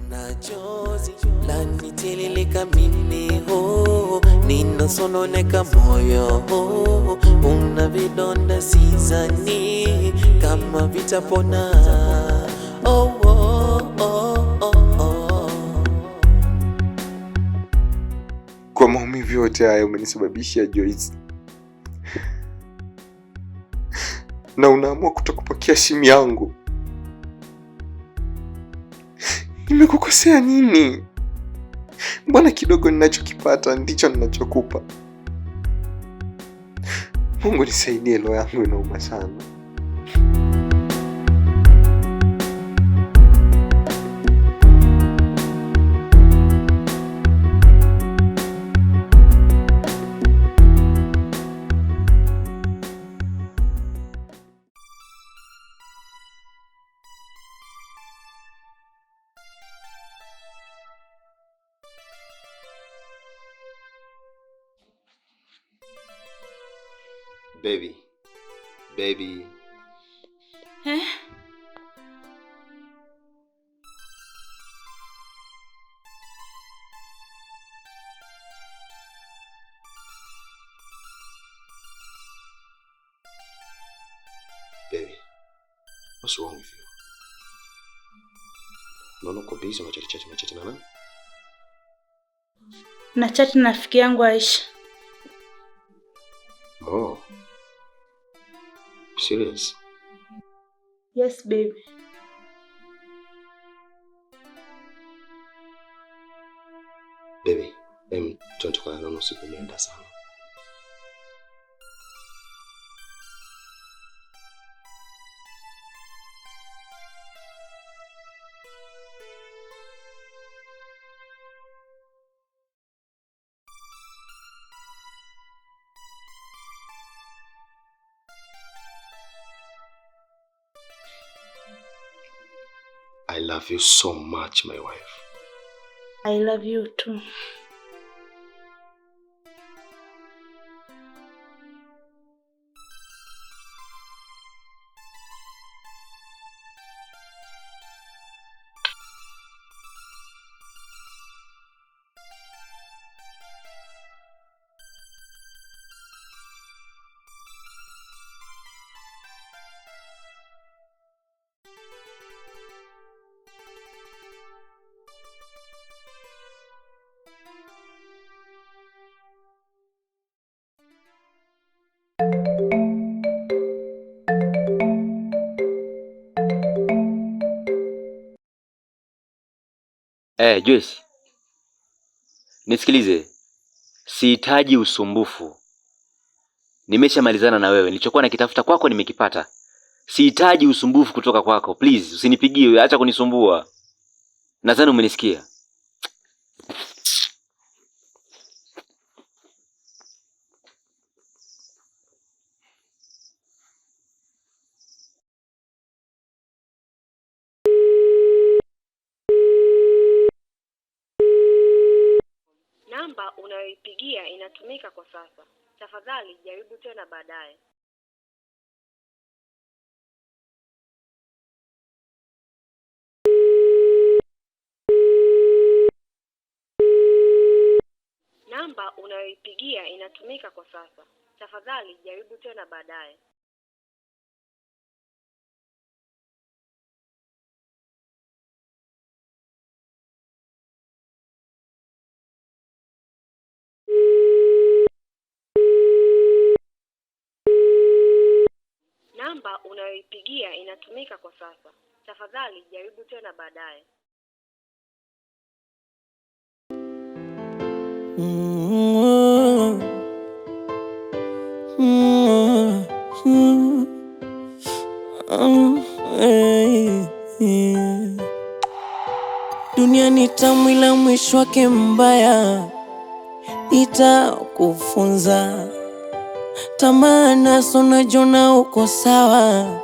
S7: Una chozi lanitililika mimi ho, ninasononeka moyo ho, una vidonda sizani kama vitapona. Oh, oh, oh, oh, oh.
S5: Kwa maumivu yote haya umenisababishia Joyce, na unaamua kutokupokea simu yangu. Nimekukosea nini? Mbona kidogo ninachokipata ndicho ninachokupa? Mungu nisaidie, roho yangu inauma sana.
S11: Baby. Baby, what's wrong with you? Naona uko busy unachati na nani?
S9: Na chati na rafiki yangu Aisha.
S11: Oh. Serious?
S9: Yes, baby.
S11: Baby, tunataka leo usiku nienda sana. I love you so much, my wife.
S9: I love you too.
S2: Joyce. Nisikilize. Sihitaji usumbufu. Nimeshamalizana na wewe. Nilichokuwa nakitafuta kwako nimekipata. Sihitaji usumbufu kutoka kwako. Please, usinipigie, acha kunisumbua. Nadhani umenisikia.
S14: Namba unayoipigia inatumika kwa sasa. Tafadhali jaribu tena baadaye. Namba unayoipigia inatumika kwa sasa. Tafadhali jaribu tena baadaye. Namba unayoipigia inatumika kwa sasa. Tafadhali jaribu tena baadaye.
S7: Dunia ni tamu ila mwisho wake mbaya. Nitakufunza tamaa naso najiona uko sawa.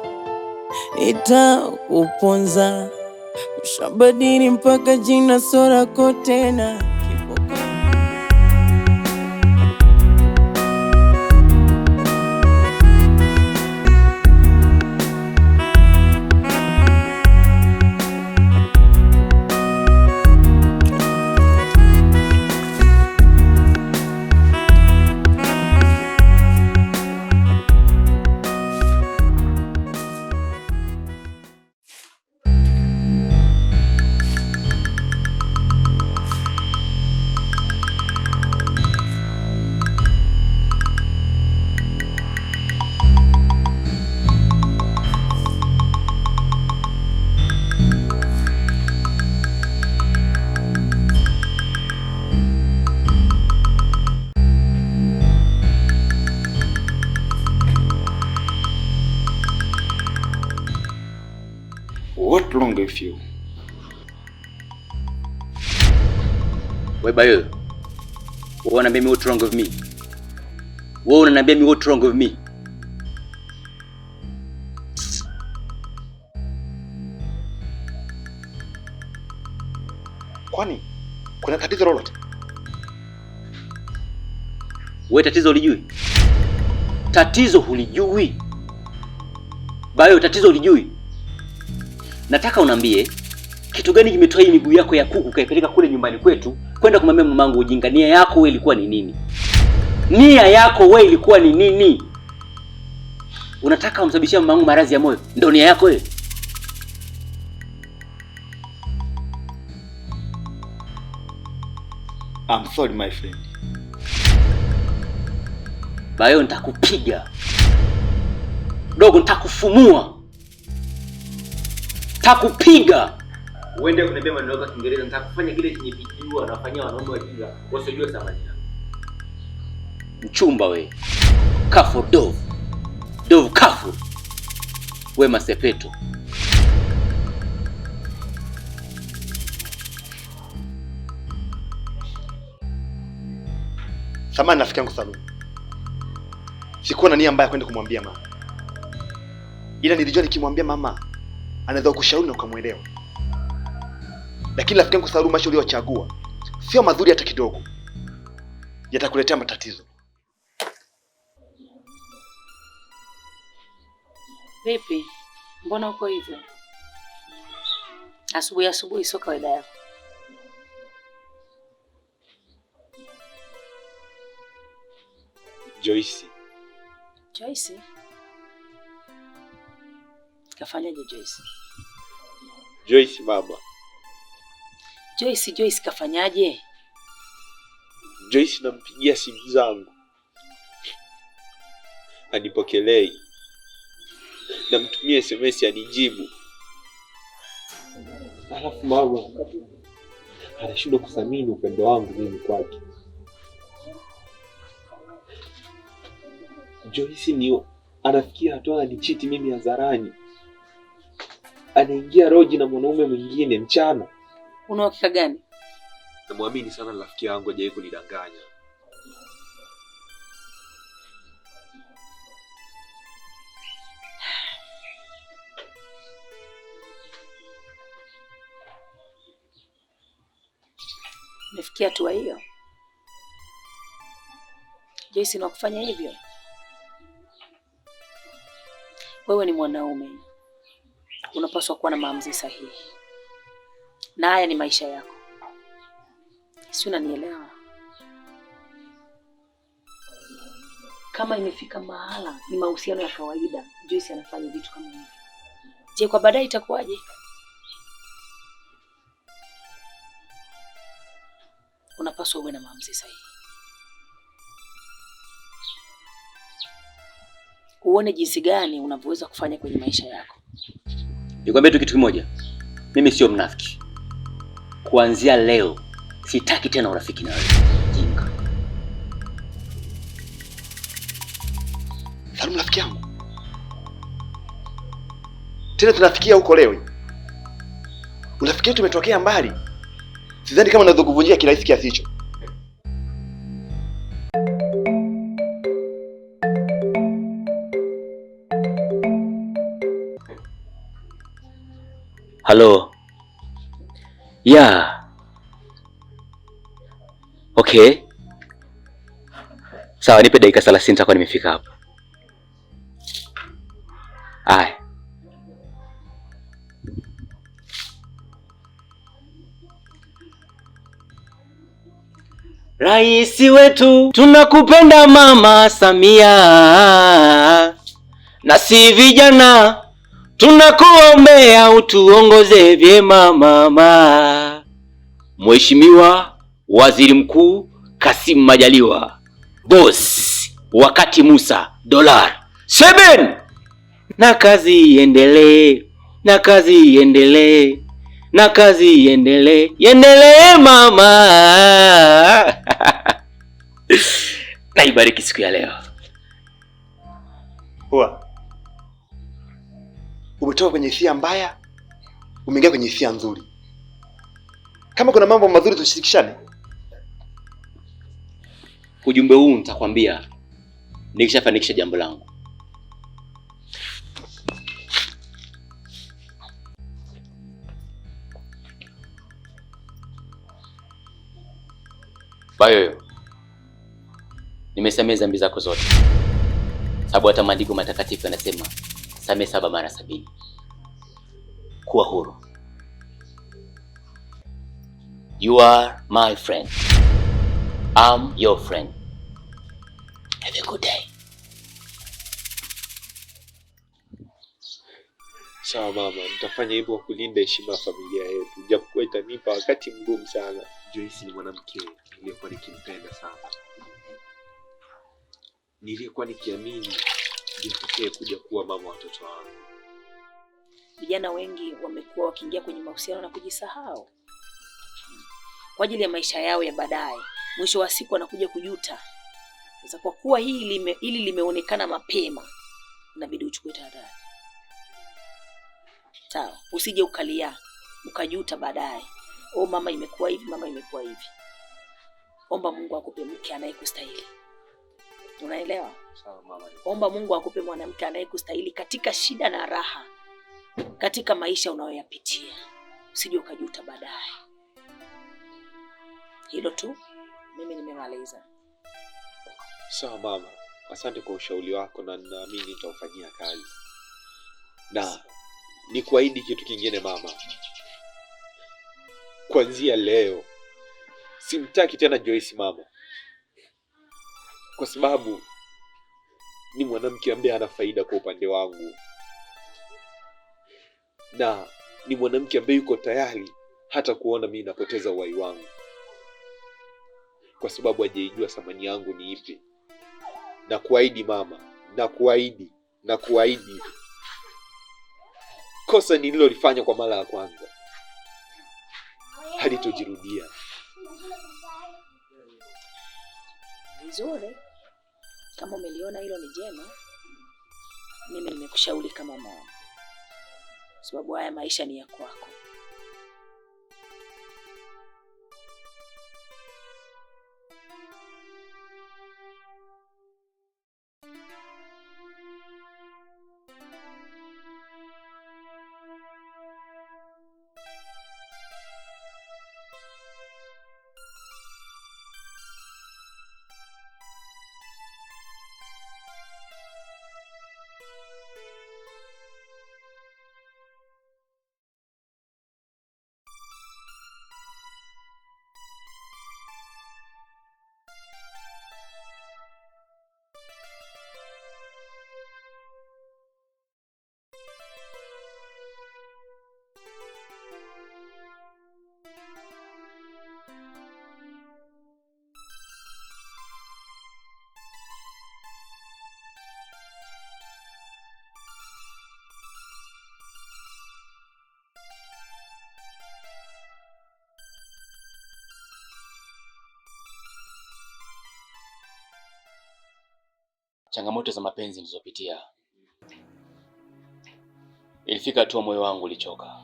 S7: Nitakuponza ushabadili mpaka jina sora tena.
S11: What wrong with you?
S2: Wewe Bayo. Wewe unaniambia mimi what wrong with me? Wewe unaniambia mimi what wrong with me?
S11: Kwani kuna tatizo lolote?
S2: Wewe tatizo ulijui? Tatizo hulijui? Bayo, tatizo ulijui? Nataka unambie kitu gani kimetoa hii miguu yako ya kuku kaipeleka kule nyumbani kwetu kwenda kumwambia mamangu ujinga. Nia yako wewe ilikuwa ni nini? Nia yako wewe ilikuwa ni nini? Unataka umsababishia mamangu maradhi ya moyo? Ndio nia yako wewe?
S1: I'm sorry my friend.
S2: Bayo, nitakupiga. Dogo, nitakufumua. Takupiga. Uende kuniambia maneno ya Kiingereza, nitakufanya kile chenye bidii wanafanyia wanaume wajinga wasijue thamani yako. Mchumba we. Kafu dove. Dove kafu. We Masepetu.
S6: Samahani rafiki yangu Salum. Sikuwa na nia mbaya kwenda kumwambia mama. Ila nilijua nikimwambia mama anaweza kukushauri na ukamwelewa. Lakini rafiki yangu Salum, maisha uliyochagua sio mazuri hata kidogo. Yatakuletea matatizo.
S15: Vipi? Mbona uko hivyo? Asubuhi sio kawaida yako.
S5: Joyce.
S15: Joyce? Kafanyaje Joyce?
S5: Joyce baba.
S15: Joyce kafanyaje?
S5: Joyce nampigia simu zangu. Anipokelei. Namtumia SMS anijibu. Alafu mama anashindwa kuthamini upendo wangu mimi kwake. Joyce ni anafikia hatua anichiti mimi hadharani. Anaingia roji na mwanaume mwingine mchana.
S15: Una uhakika gani?
S5: Namwamini sana rafiki yangu, hajawahi kunidanganya.
S15: Umefikia hatua hiyo? Joyce, na kufanya hivyo? Wewe ni mwanaume. Unapaswa kuwa na maamuzi sahihi. Na haya ni maisha yako. Si unanielewa? Kama imefika mahala ni mahusiano ya kawaida, Joyce anafanya vitu kama hivi. Je, kwa baadaye itakuwaje? Unapaswa uwe na maamuzi sahihi. Uone jinsi gani unavyoweza kufanya kwenye maisha yako.
S2: Nikwambie tu kitu kimoja. Mimi sio mnafiki. Kuanzia leo sitaki tena urafiki na wewe. Jinga.
S6: Salum rafiki yangu. Tena tunafikia huko leo. Urafiki wetu umetokea mbali. Sidhani kama unaweza kuvunjia kirahisi kiasi hicho.
S2: Halo. Yeah. Okay. Sawa, nipe dakika 30 nitakuwa nimefika hapo. Hai. Raisi wetu, tunakupenda Mama Samia. Na si vijana tunakuombea utuongoze vyema mama. Mheshimiwa Waziri Mkuu Kassim Majaliwa. Boss Wakati Musa $7. Na kazi iendelee, na kazi iendelee, na kazi iendelee, iendelee mama. Naibariki siku ya leo.
S6: Poa. Umetoka kwenye hisia mbaya, umeingia kwenye hisia nzuri. Kama kuna mambo mazuri tushirikishane.
S2: Ujumbe huu nitakwambia nikishafanikisha jambo langu. Bayo, nimesamehe dhambi zako zote. Sababu hata maandiko matakatifu yanasema samehe 7 mara 70. Kuwa huru. You are my friend. I'm your friend. Have a good day.
S5: Sawa mama, nitafanya hivyo kulinda heshima ya familia yetu, japokuwa itanipa wakati mgumu sana. Joyce ni mwanamke niliyekuwa nikimpenda sana, niliyekuwa nikiamini ndiye atakaye kuja kuwa mama watoto wangu.
S15: Vijana wengi wamekuwa wakiingia kwenye mahusiano na kujisahau kwa ajili ya maisha yao ya baadaye. Mwisho wa siku wanakuja kujuta. Sasa kwa kuwa hili limeonekana mapema, inabidi uchukue tahadhari. Sawa, usije ukalia ukajuta baadaye. Oh, mama imekuwa hivi, mama imekuwa hivi. Omba Mungu akupe mke anayekustahili. Unaelewa?
S5: Sawa mama.
S15: Omba Mungu akupe mwanamke anayekustahili katika shida na raha, katika maisha unayoyapitia. Usije ukajuta baadaye. Hilo tu, mimi nimemaliza.
S5: Sawa mama, asante kwa ushauri wako na ninaamini nitaufanyia kazi. Na nikuahidi kitu kingine mama. Kuanzia leo simtaki tena Joyce mama, kwa sababu ni mwanamke ambaye ana faida kwa upande wangu, na ni mwanamke ambaye yuko tayari hata kuona mimi napoteza uhai wangu, kwa sababu hajaijua thamani yangu ni ipi. Na kuahidi mama, na kuahidi kosa nililolifanya kwa mara ya kwanza halitojirudia.
S15: Vizuri. Kama umeliona hilo ni jema, mimi nimekushauri kama mama, sababu haya maisha ni ya kwako.
S2: Changamoto za mapenzi nilizopitia, ilifika hatua moyo wangu ulichoka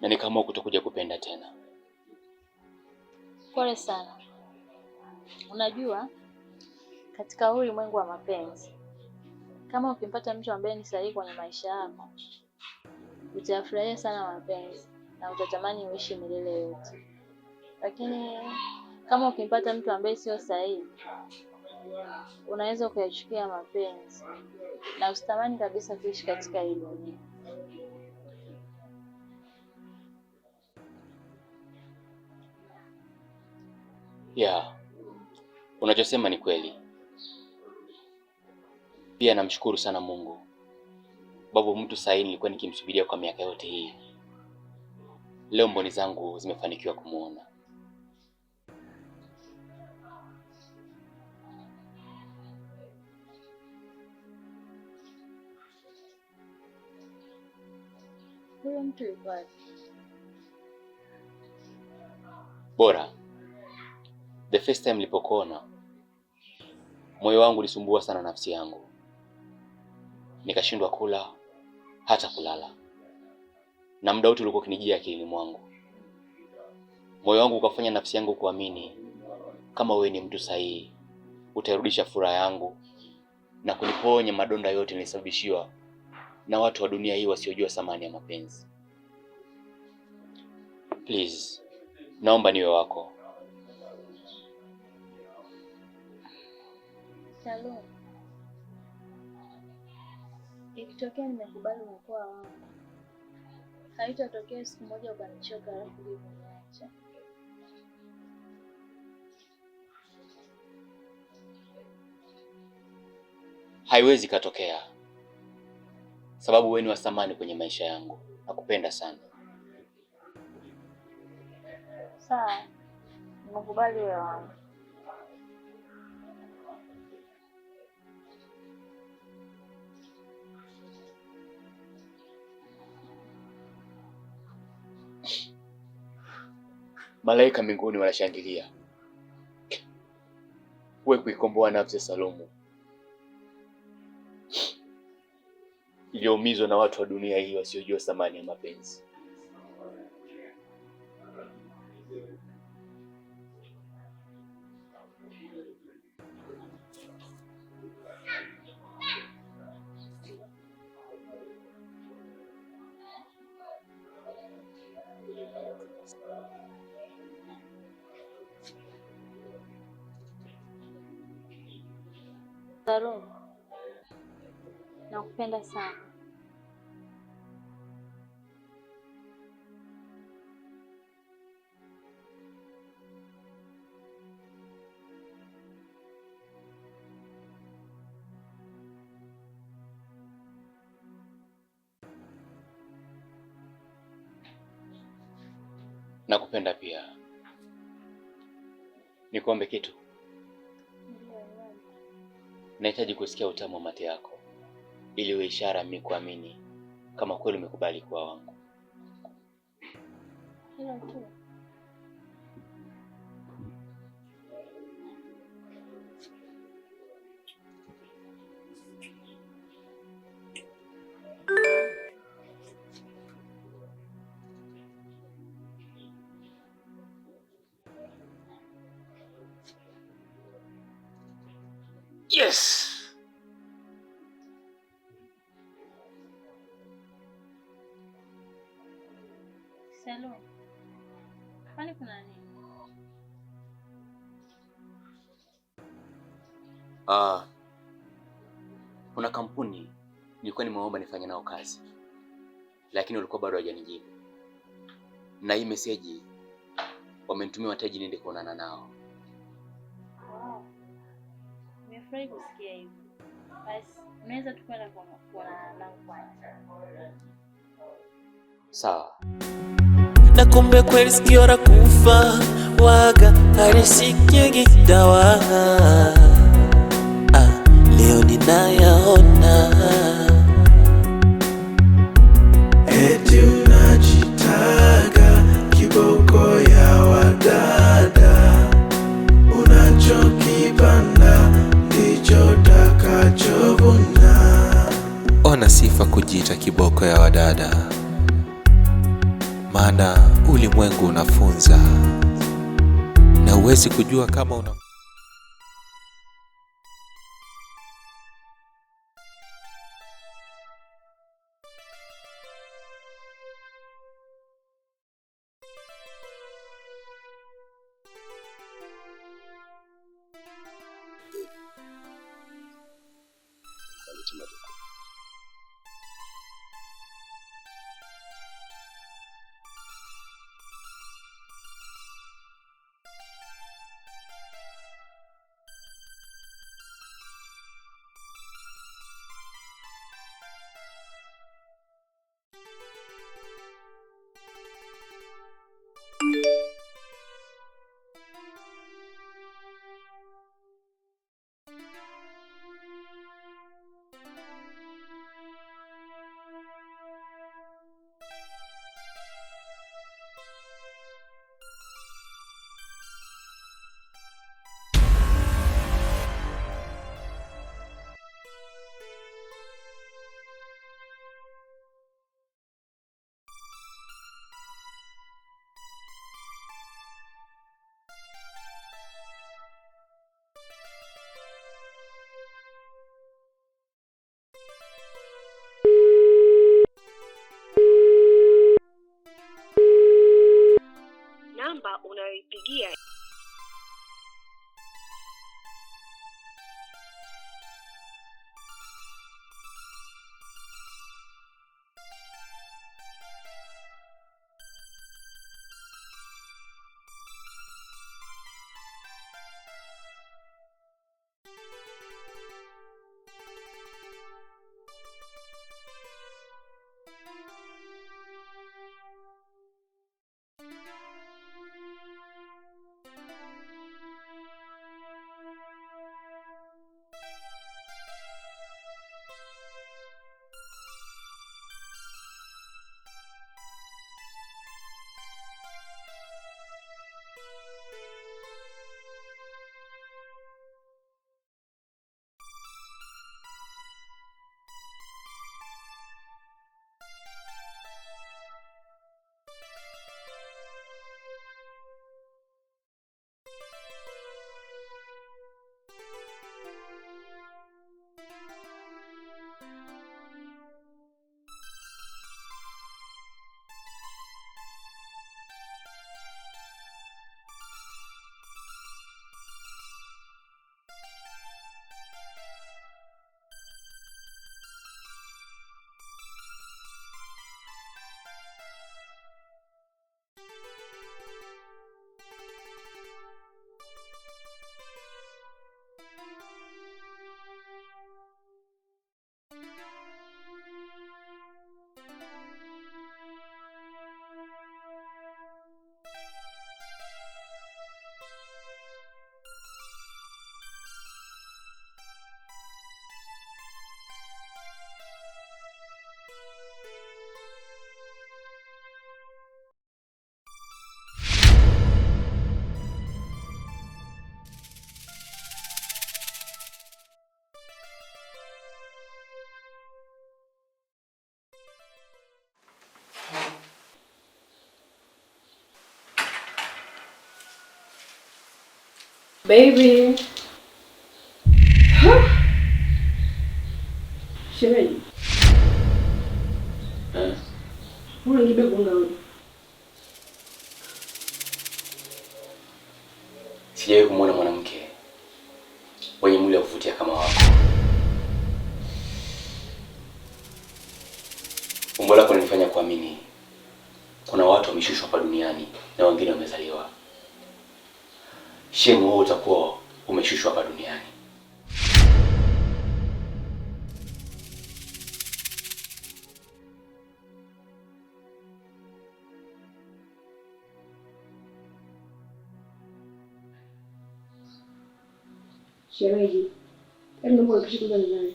S2: na nikaamua kutokuja kupenda tena.
S4: Pole sana. Unajua, katika ulimwengu wa mapenzi, kama ukimpata mtu ambaye ni sahihi kwenye maisha yako, utafurahia sana mapenzi na utatamani uishi milele yote. Lakini kama ukimpata mtu ambaye sio sahihi, unaweza kuyachukia mapenzi na usitamani kabisa kuishi katika hii dunia.
S2: Ya, unachosema ni kweli. Pia namshukuru sana Mungu, babu mtu sahihi nilikuwa nikimsubiria kwa miaka yote hii. Leo mboni zangu zimefanikiwa kumuona.
S4: Huyo mtu yuko wapi?
S2: Bora, the first time nilipokuona, moyo wangu ulisumbua sana nafsi yangu. Nikashindwa kula hata kulala. Na muda wote ulikuwa ukinijia akilini mwangu. Moyo wangu ukafanya nafsi yangu kuamini kama wewe ni mtu sahihi, utarudisha furaha yangu na kuniponya madonda yote nilisababishiwa na watu wa dunia hii wasiojua thamani ya mapenzi. Please, naomba niwe wako.
S4: Salome, ikitokea nimekubali umekuwa wangu, haitatokea siku moja ukanichoka alafu kuniacha.
S2: Haiwezi katokea. sababu wewe ni wa thamani kwenye maisha yangu. Nakupenda sana.
S4: Sawa, nimekubali wewe wangu.
S2: Malaika mbinguni wanashangilia wewe kuikomboa nafsi ya Salomo iliyoumizwa na watu wa dunia hii wasiojua thamani ya mapenzi.
S4: Salomo, nakupenda sana.
S2: Nakupenda pia. Nikuombe kitu? Nahitaji kusikia utamu wa mate yako ili uwe ishara mimi kuamini kama kweli umekubali kuwa wangu.
S4: Hilo tu.
S2: Yes.
S4: Salomo, kwani kuna nini?
S2: Kuna kampuni nilikuwa nimeomba nifanye nao kazi, lakini walikuwa bado hawajanijibu. Na hii message wamenitumia wateja niende kuonana nao.
S4: Nimefurahi kusikia hivyo. Basi, unaweza tukwenda kuonana nao kwanza.
S2: Sawa.
S7: Na kumbe kweli sikio la kufa waga halisikiagi dawa. Leo ninayaona.
S16: Eti unajitaga kiboko ya wadada, unachokipanda ndicho takachovuna.
S17: Ona sifa kujiita kiboko ya wadada, maana ulimwengu unafunza na huwezi kujua kama una
S14: Namba unayoipigia
S10: Baby. Shemeji. Unanibeba kuunga wewe.
S2: Sijawahi kumwona mwanamke mwenye mwili wa kuvutia kama wako. Umbo lako linifanya kuamini kuna watu wameshushwa hapa duniani na wengine wamezaliwa. Shemu, wewe utakuwa umeshushwa hapa duniani.
S10: Shemeji. Hebu naomba ukishike mbali nani.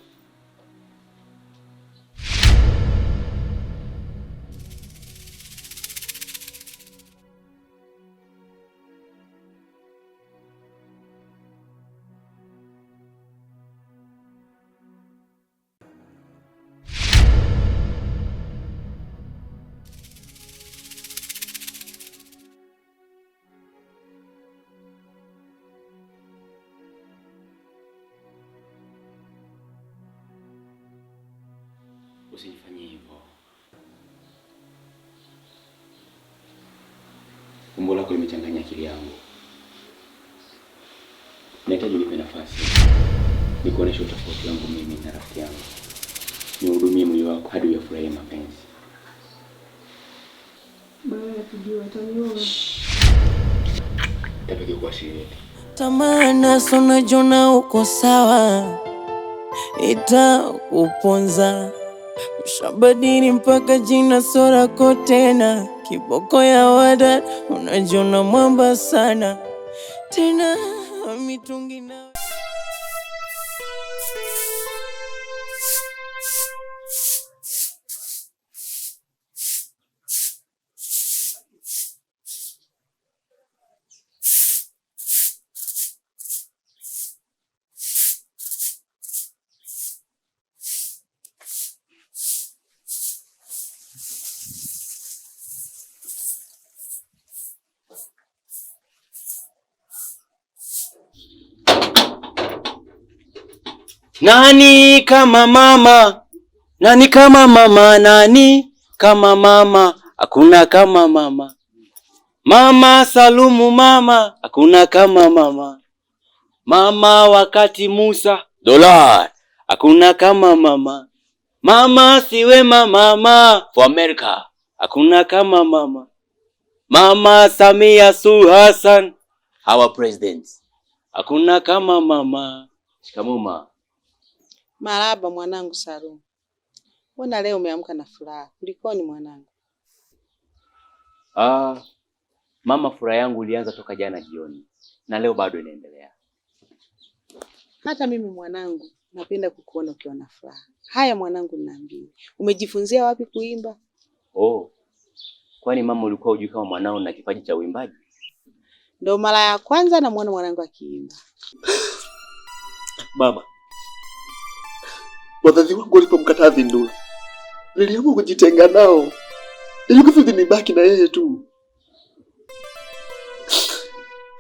S2: Usinifanyie hivyo. Umbo lako limechanganya akili yangu. Nahitaji unipe nafasi nikuoneshe utofauti wangu mimi na rafiki yangu. Nihudumie mwili wako hadi uyafurahie mapenzi.
S10: Baya kujua taniona.
S2: Tabaki kwa siri.
S7: Tamana sona jona uko sawa, itakuponza. Ushabadili mpaka jina sorako tena, kiboko ya wada unajiona mwamba sana tena mitungi na
S18: Nani kama mama? Nani kama mama? Nani kama mama? Hakuna kama mama. Mama Salumu mama, hakuna kama mama. Mama wakati Musa Dola, hakuna kama mama. Mama Siwema mama for America, hakuna kama mama. Mama Samia Suluhu Hassan, our president, hakuna kama mama. Shikamoma.
S12: Marahaba mwanangu Salumu. Mbona leo umeamka na furaha? Kulikoni mwanangu?
S2: Mama, furaha yangu ilianza toka jana jioni na leo bado inaendelea.
S12: Hata mimi mwanangu napenda kukuona ukiwa na furaha. Haya mwanangu, niambie, umejifunzia wapi kuimba?
S2: Kwani mama ulikuwa hujui kama mwanao na kipaji cha uimbaji?
S12: Ndio mara ya kwanza namuona mwanangu akiimba.
S6: Mama, wazazi wangu walipomkataa Vindula, niliamua kujitenga nao ili kusudi nibaki na yeye tu.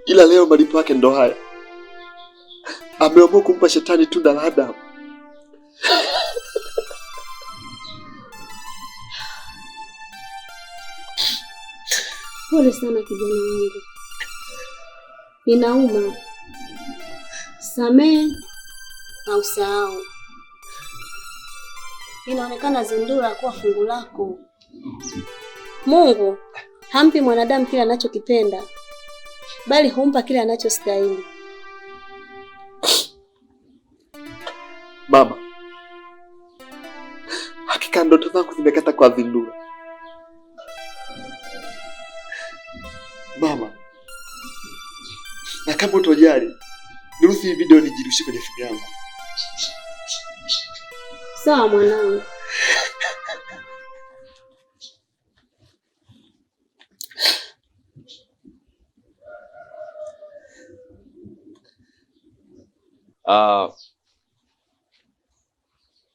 S6: Ila leo malipo yake ndo haya. Ameamua kumpa shetani tunda la Adamu.
S3: Pole sana kijana wangu. Ninauma. Samehe au sahau. Inaonekana Zindura kuwa fungu lako. Mungu hampi mwanadamu kile anachokipenda, bali humpa kile anachostahili.
S6: Mama, hakika ndoto zangu zimekata kwa Zindura. Mama, na kama utojali, niruhusu hii video nijirushie kwenye simu yangu.
S3: Sawa mwanangu.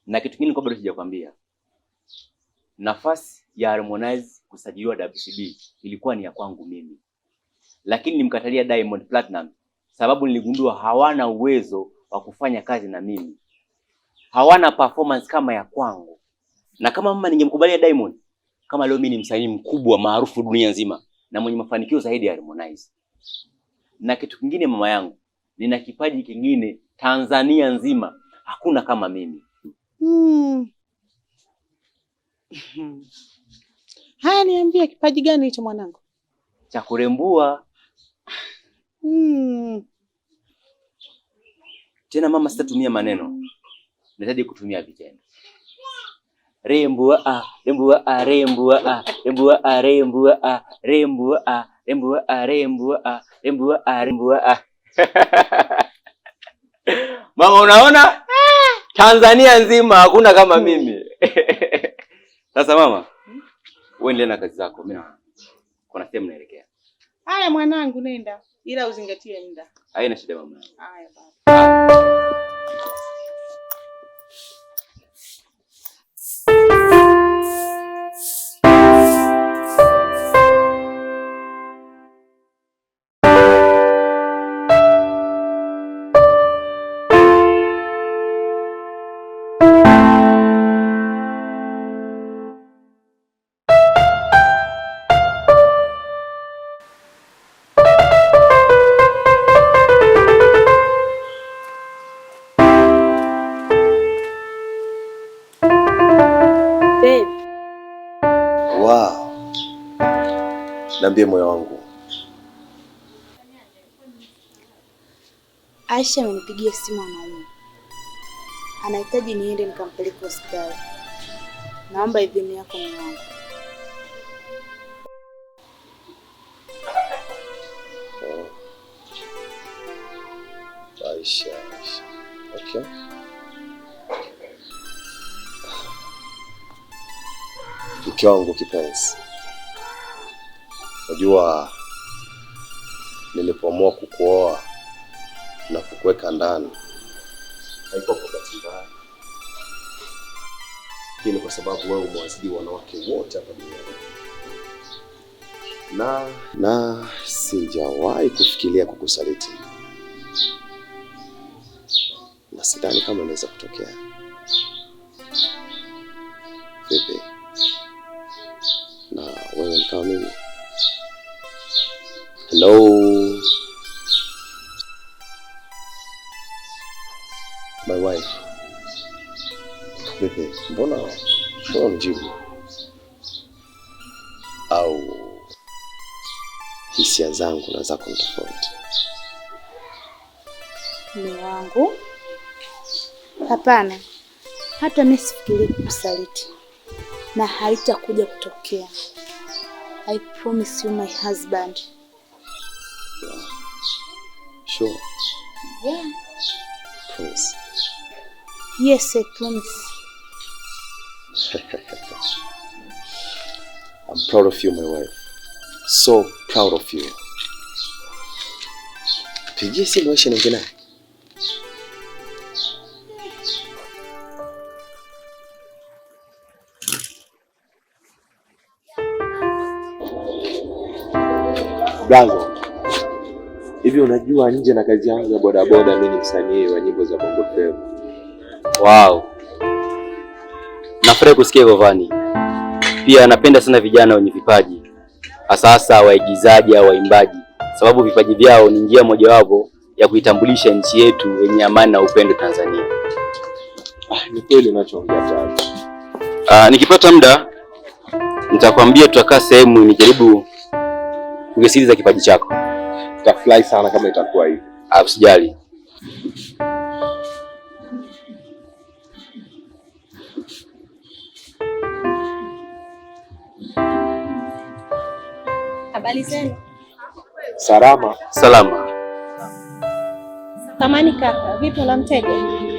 S2: Na kitu kingine kwa bado sijakwambia. Nafasi ya Harmonize kusajiliwa WCB ilikuwa ni ya kwangu mimi. Lakini nimkatalia Diamond Platinum
S18: sababu niligundua hawana uwezo wa kufanya kazi na mimi, hawana performance kama ya kwangu. Na kama mama ningemkubalia Diamond, kama leo mimi ni msanii mkubwa maarufu dunia nzima na mwenye mafanikio zaidi ya Harmonize. Na kitu kingine mama yangu, nina kipaji kingine Tanzania nzima, hakuna kama mimi.
S12: Haya, niambie kipaji gani hicho mwanangu?
S18: Cha kurembua. Tena mama, sitatumia maneno, nahitaji kutumia vitendo. Rembua rembua rembua rembua rembua rembua rembua rembua rembua rembua. Mama, unaona? Tanzania nzima hakuna kama mimi. Sasa mama, wewe endelea na kazi zako. Mimi kuna sehemu naelekea.
S12: Haya mwanangu, nenda. Ila uzingatie muda.
S18: Haina shida mama.
S12: Haya baba.
S11: Niambie moyo wangu.
S9: Aisha amenipigia simu anaumwa. Anahitaji niende nikampeleke hospitali. Naomba idhini yako mume wangu.
S11: Aisha. Okay. Mke wangu kipenzi. Unajua nilipoamua kukuoa na kukuweka ndani haikuwa kwa bahati mbaya. Ni kwa sababu wewe umewazidi wanawake wote hapa duniani. Na sijawahi kufikiria kukusaliti. Na sidhani kama inaweza kutokea. Vipi? Na wewe ni kama mimi? Hello. My wife. Vipi? Mbona mjibu? Au hisia zangu na zako ni tofauti?
S9: Mume wangu? Hapana. Hata mimi sifikiri kukusaliti. Na haitakuja kutokea. I promise you my husband.
S11: Sure.
S9: Yeah.
S11: Promise.
S9: Yes, I promise.
S11: I'm proud of you, my wife. So proud of you. Pigie simu Aisha niongee naye. Blanco. Hivi unajua nje na kazi yangu ya bodaboda mimi ni msanii wa nyimbo za Bongo Flava.
S18: Wow. Nafurahi kusikia hivyo Vani. Pia napenda sana vijana wenye vipaji, hasa waigizaji au waimbaji, sababu vipaji vyao ni njia mojawapo ya kuitambulisha nchi yetu yenye amani na upendo Tanzania.
S11: Ni kweli unachoongea tatu.
S18: Nikipata muda nitakwambia tutakaa sehemu nijaribu kusikiliza kipaji chako.
S11: Tutafurahi sana kama itakuwa hivi.
S18: Usijali.
S9: Habari zenu?
S11: Salama.
S18: Salama.
S9: Samahani kaka, vipi una mteja?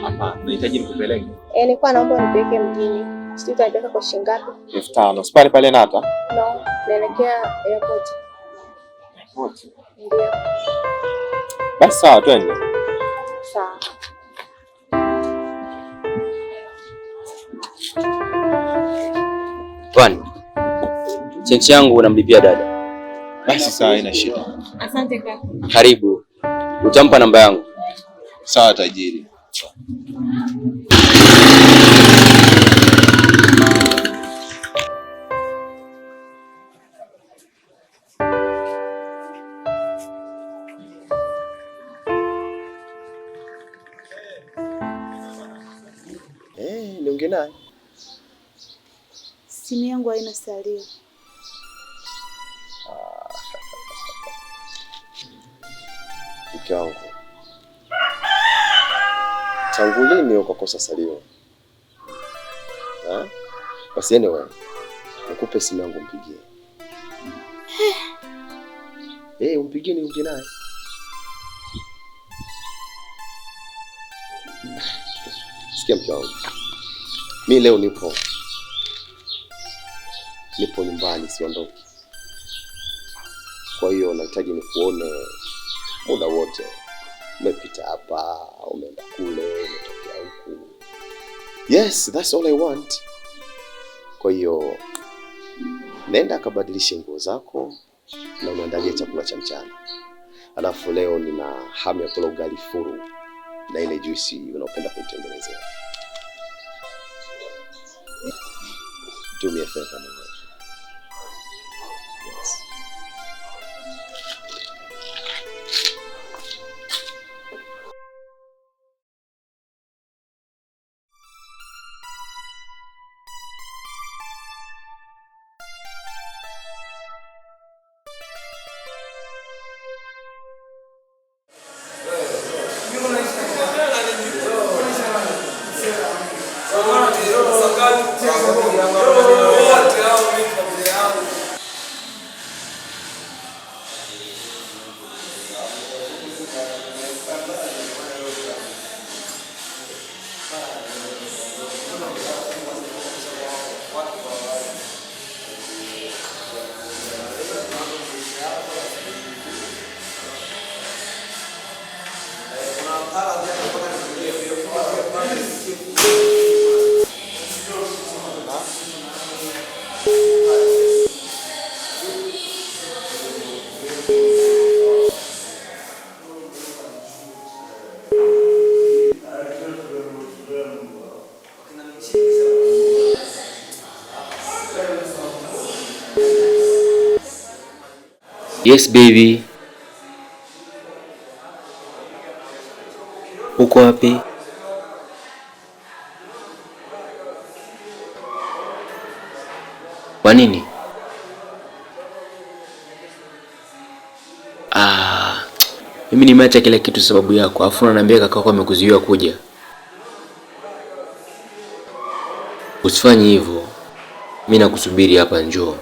S11: Hapana, nahitaji nikupeleke.
S9: Nilikuwa naomba unipeleke mjini. Sijui utanipeleka kwa shilingi ngapi?
S11: 5,000. Sipale pale Nata?
S9: No, naelekea airport.
S11: Airport?
S9: Ndio.
S11: Basi sawa, twende.
S9: Sawa.
S18: Vani. Chenchi yangu unamlipia dada.
S11: Basi sawa, ina shida.
S9: Asante kaka.
S18: Karibu.
S11: Utampa namba yangu. Sawa tajiri. Niongee naye.
S9: Simu yangu haina salio.
S11: Mke wangu, tangu lini ukakosa salio? Basi anyway, nikupe simu yangu mpigie. Umpigie niongee naye. Sikia mke wangu, mimi leo nipo nyumbani, siondoki. Kwa hiyo nahitaji nikuone muda wote. Umepita hapa, umeenda kule, umetokea huku. Yes, that's all I want. Kwa hiyo nenda kabadilishe nguo zako na unaandalia chakula cha mchana. Alafu leo nina hamu ya kula ugali furu na ile juisi unaopenda kuitengenezea. Do me a favor, my wife. Yes.
S18: Yes baby. Uko wapi? Kwa nini? Mimi nimeacha kila kitu sababu yako. Afu unaniambia kaka yako amekuzuia kuja. Usifanye hivyo. Mimi nakusubiri hapa, njoo.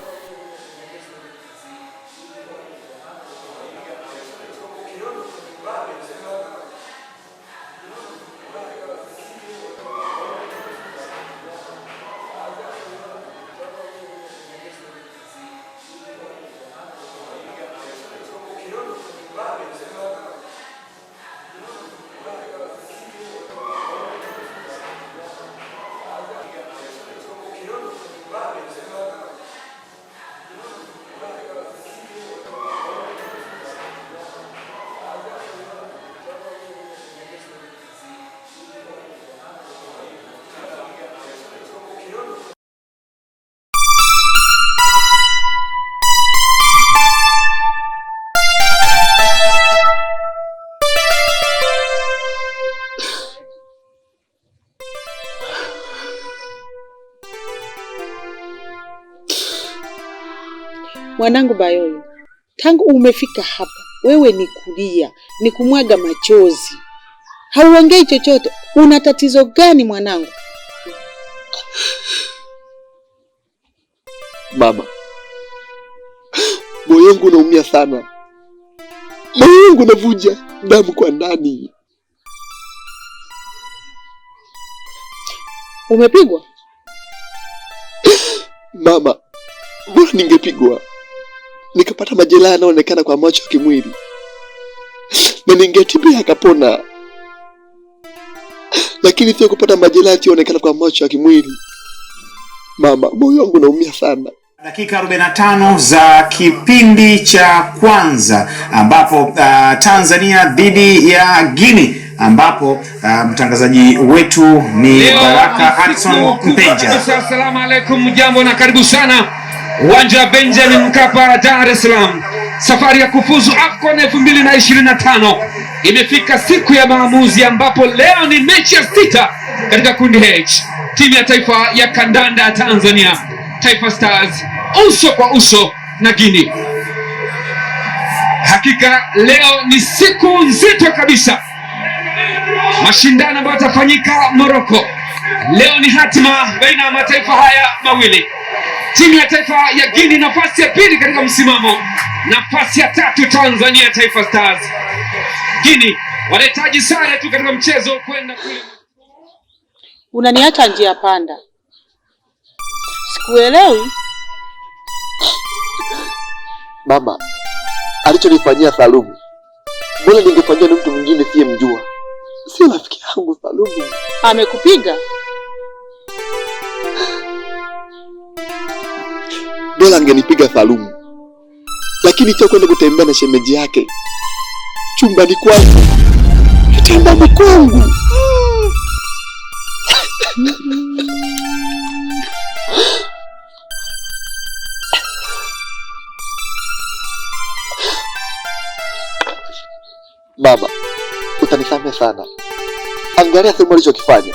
S12: Mwanangu Bayoyo, tangu umefika hapa, wewe ni kulia, ni kumwaga machozi. Hauongei chochote. Una tatizo gani mwanangu?
S11: Mama, moyo wangu unaumia sana. Moyo wangu unavuja damu kwa ndani.
S12: Umepigwa?
S11: Mama, bora ningepigwa. Nikapata majeraha yanayoonekana kwa macho ya kimwili. Na ningetibia akapona. Lakini sio kupata majeraha yanayoonekana kwa macho ya kimwili. Mama, moyo wangu unaumia sana.
S19: Dakika 45 za kipindi cha kwanza ambapo Tanzania dhidi ya Guinea ambapo mtangazaji wetu ni Baraka Harrison Mpenja.
S20: Assalamu alaikum, jambo na karibu sana uwanja wa Benjamin Mkapa, Dar es Salaam. Safari ya kufuzu AFCON 2025 imefika siku ya maamuzi, ambapo leo ni mechi ya 6 katika kundi H. Timu ya taifa ya kandanda ya Tanzania, Taifa Stars, uso kwa uso na Guinea. Hakika leo ni siku nzito kabisa. Mashindano ambayo yatafanyika Morocco. Leo ni hatima baina ya mataifa haya mawili. Timu ya taifa ya Guinea nafasi ya pili katika msimamo, nafasi ya 3 Tanzania Taifa Stars. Guinea wanahitaji sare tu katika mchezo kwenda kule.
S12: Unaniacha njia panda. Sikuelewi.
S11: Mama, alichonifanyia Salumu, mbona ningefanyia na mtu mwingine siye mjua? Si rafiki yangu Salumu.
S12: Amekupiga?
S11: Bora angenipiga Salumu, lakini sio kwenda kutembea na shemeji yake chumbani kwangu, kitandani kwangu. Mama, utanisamehe sana. Angalia sehemu alichokifanya.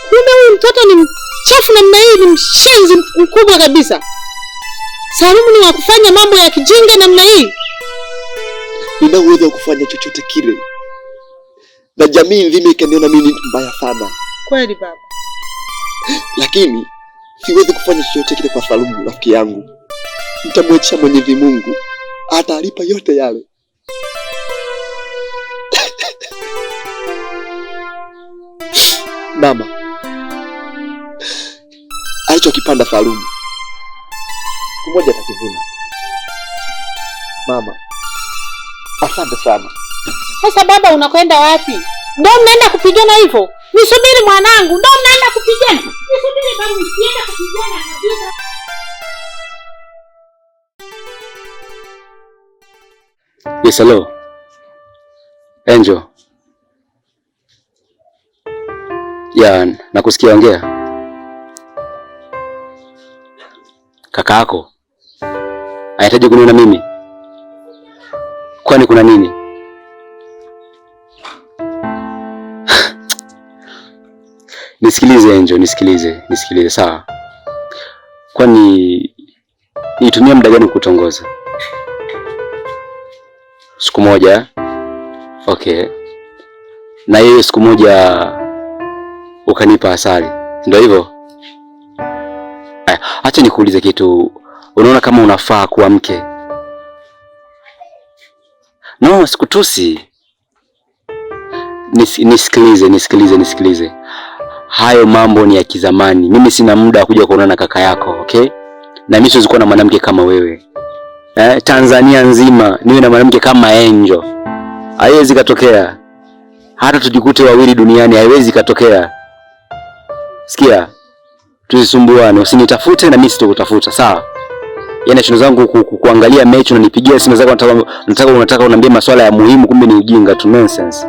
S12: Kumbe huyu mtoto ni mchafu namna hii, ni mshenzi mkubwa kabisa. Salumu ni wa kufanya mambo ya kijinga namna hii.
S11: Nina uwezo wa kufanya chochote kile, na jamii nzima ikaniona mimi ni mbaya sana.
S12: Kweli baba.
S11: Lakini siwezi kufanya chochote kile kwa Salumu rafiki yangu. Nitamwachia Mwenyezi Mungu, atalipa yote yale. Mama, alichokipanda Salumu siku moja atakivuna. Mama, asante sana.
S12: Sasa baba, unakwenda wapi? Ndio unaenda kupigana hivyo? Nisubiri mwanangu, ndio unaenda kupigana? Nisubiri baba, usiende kupigana kabisa.
S2: Yes, hello. Angel. Ya, nakusikia, ongea. Kaka yako anahitaji kuniona mimi? Kwani kuna nini? Nisikilize Angel, nisikilize sawa. Kwani nitumia muda gani kukutongoza? Siku moja? Okay. Na hiyo siku moja ukanipa asali, ndio hivyo? Acha nikuulize kitu. Unaona kama unafaa kuwa mke? No, sikutusi. Nisikilize. Hayo mambo ni ya kizamani. Mimi sina muda wa kuja kuonana na kaka yako, okay? Na mimi siwezi kuwa na mwanamke kama wewe. Tanzania nzima niwe na mwanamke kama Angel. Haiwezi katokea. Hata tujikute wawili duniani haiwezi katokea. Sikia, tusisumbuane, usinitafute na mimi sitakutafuta, sawa? Yaani shida zangu kuangalia mechi na nipigia simu zako, unataka uniambie masuala ya muhimu, kumbe ni ujinga tu, nonsense.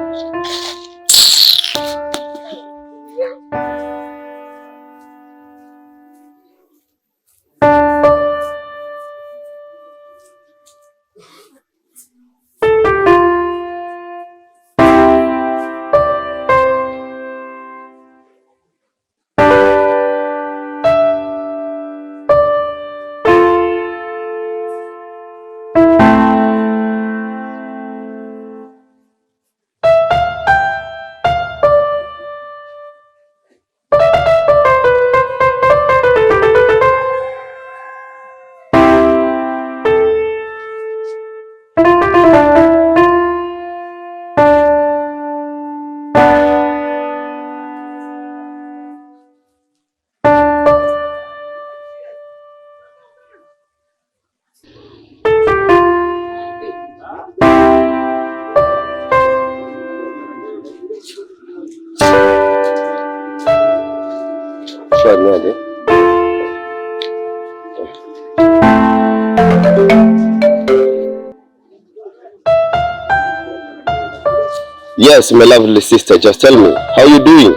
S11: swali niaje? Yes, my lovely sister, just tell me, how you doing?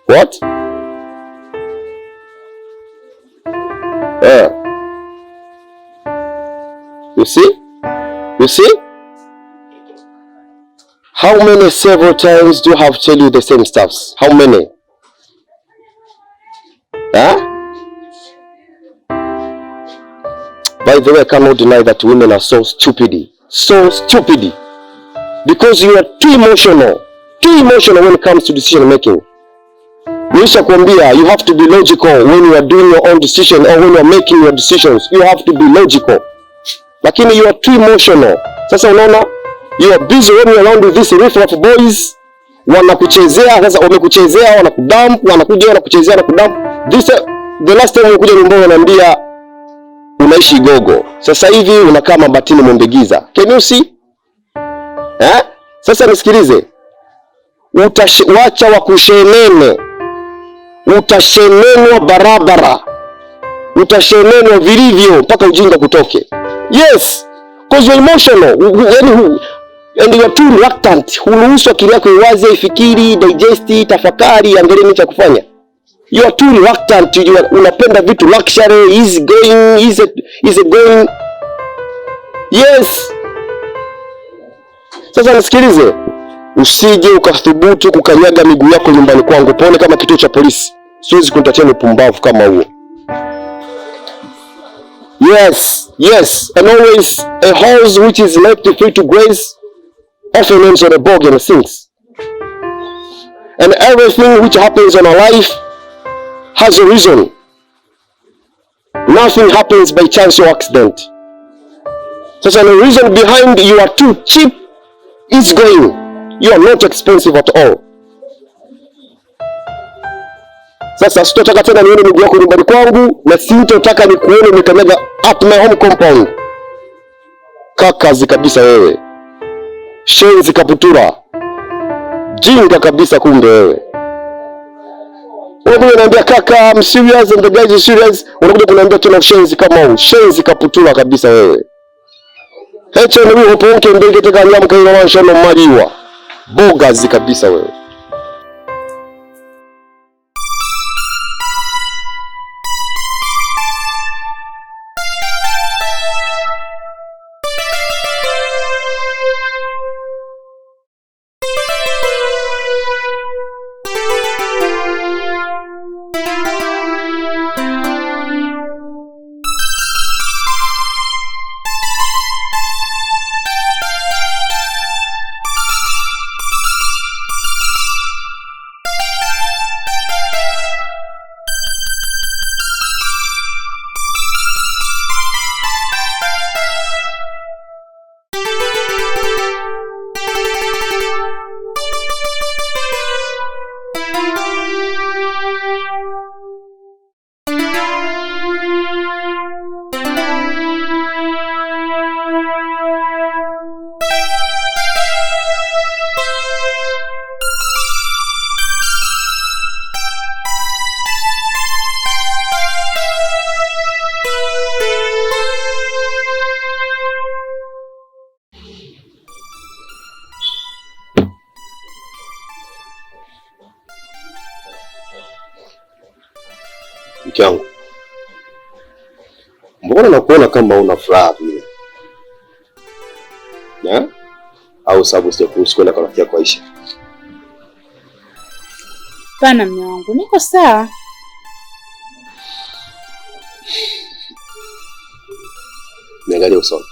S11: What? You see? You see? How many several times do I have to tell you the same stuffs? How many? Huh? By the way, I cannot deny that women are so stupid. So stupid. Because you are too emotional. Too emotional when it comes to decision making. Nisha kuambia, you have to be logical when you are doing your own decision or when you are making your decisions. You have to be logical. Lakini you are too emotional. Sasa unaona, you are busy running around with this riff-raff boys. Wanakuchezea, sasa wamekuchezea, wanakudump, wanakuja wanakuchezea na kudump. This the last time unakuja nyumbani wananiambia unaishi Gogo. Sasa hivi unakaa Mabatini Mwembegiza. Can you see? Sasa nisikilize. Wacha wakushenene. Utashenenwa barabara. Utashenenwa vilivyo mpaka ujinga kutoke. Yes, because you're emotional. And you are too reluctant. Huruhusu akili yako iwaze, ifikiri, digest, tafakari, angalia nini cha kufanya. You are too reluctant. Unapenda vitu luxury, easy going. Yes. Sasa nisikilize. Usije ukathubutu kukanyaga miguu yako nyumbani kwangu. Pone kama kituo cha polisi. Siwezi kunitatia upumbavu kama huo. Yes. And always a horse which is left free to graze often ends on a bog and sinks. And everything which happens in our life has a reason. Nothing happens by chance or accident. So the reason behind you are too cheap is going. You are not expensive at all. Sasa sitotaka tena nione miguu yako nyumbani kwangu na sitotaka nikuone umekanyaga at my home compound. Kakazi kabisa wewe. Shenzi kaputura. Jinga kabisa kumbe wewe. Wewe unaniambia kaka I'm serious and the guy is serious. Unakuja kuniambia tena shenzi kama huu. Shenzi kaputura kabisa wewe. Hecho ni wewe uponke mbele teka nyamu kwa ile shano mariwa. Bogazi kabisa wewe. Mkiangu, mbona nakuona kama una furaha vile? Au sababu sijakuruhusu kwenda kwa rafiki yako Aisha?
S9: Pana mume wangu, niko sawa.
S11: Niangalie usoni.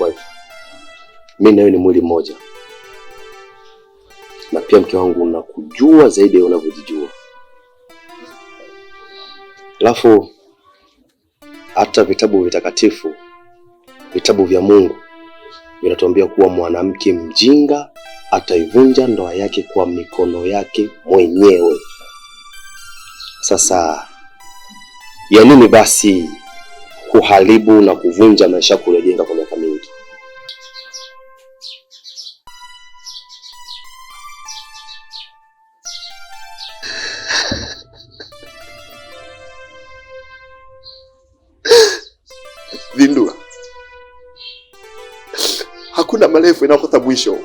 S11: Wife, mimi na wewe ni mwili mmoja. Na pia mke wangu nakujua zaidi ya unavyojijua. Alafu hata vitabu vitakatifu, vitabu vya Mungu vinatuambia kuwa mwanamke mjinga ataivunja ndoa yake kwa mikono yake mwenyewe. Sasa ya nini basi kuharibu na kuvunja maisha yako uliyojenga kwa miaka mingi. Vindula, hakuna marefu yanayokosa mwisho.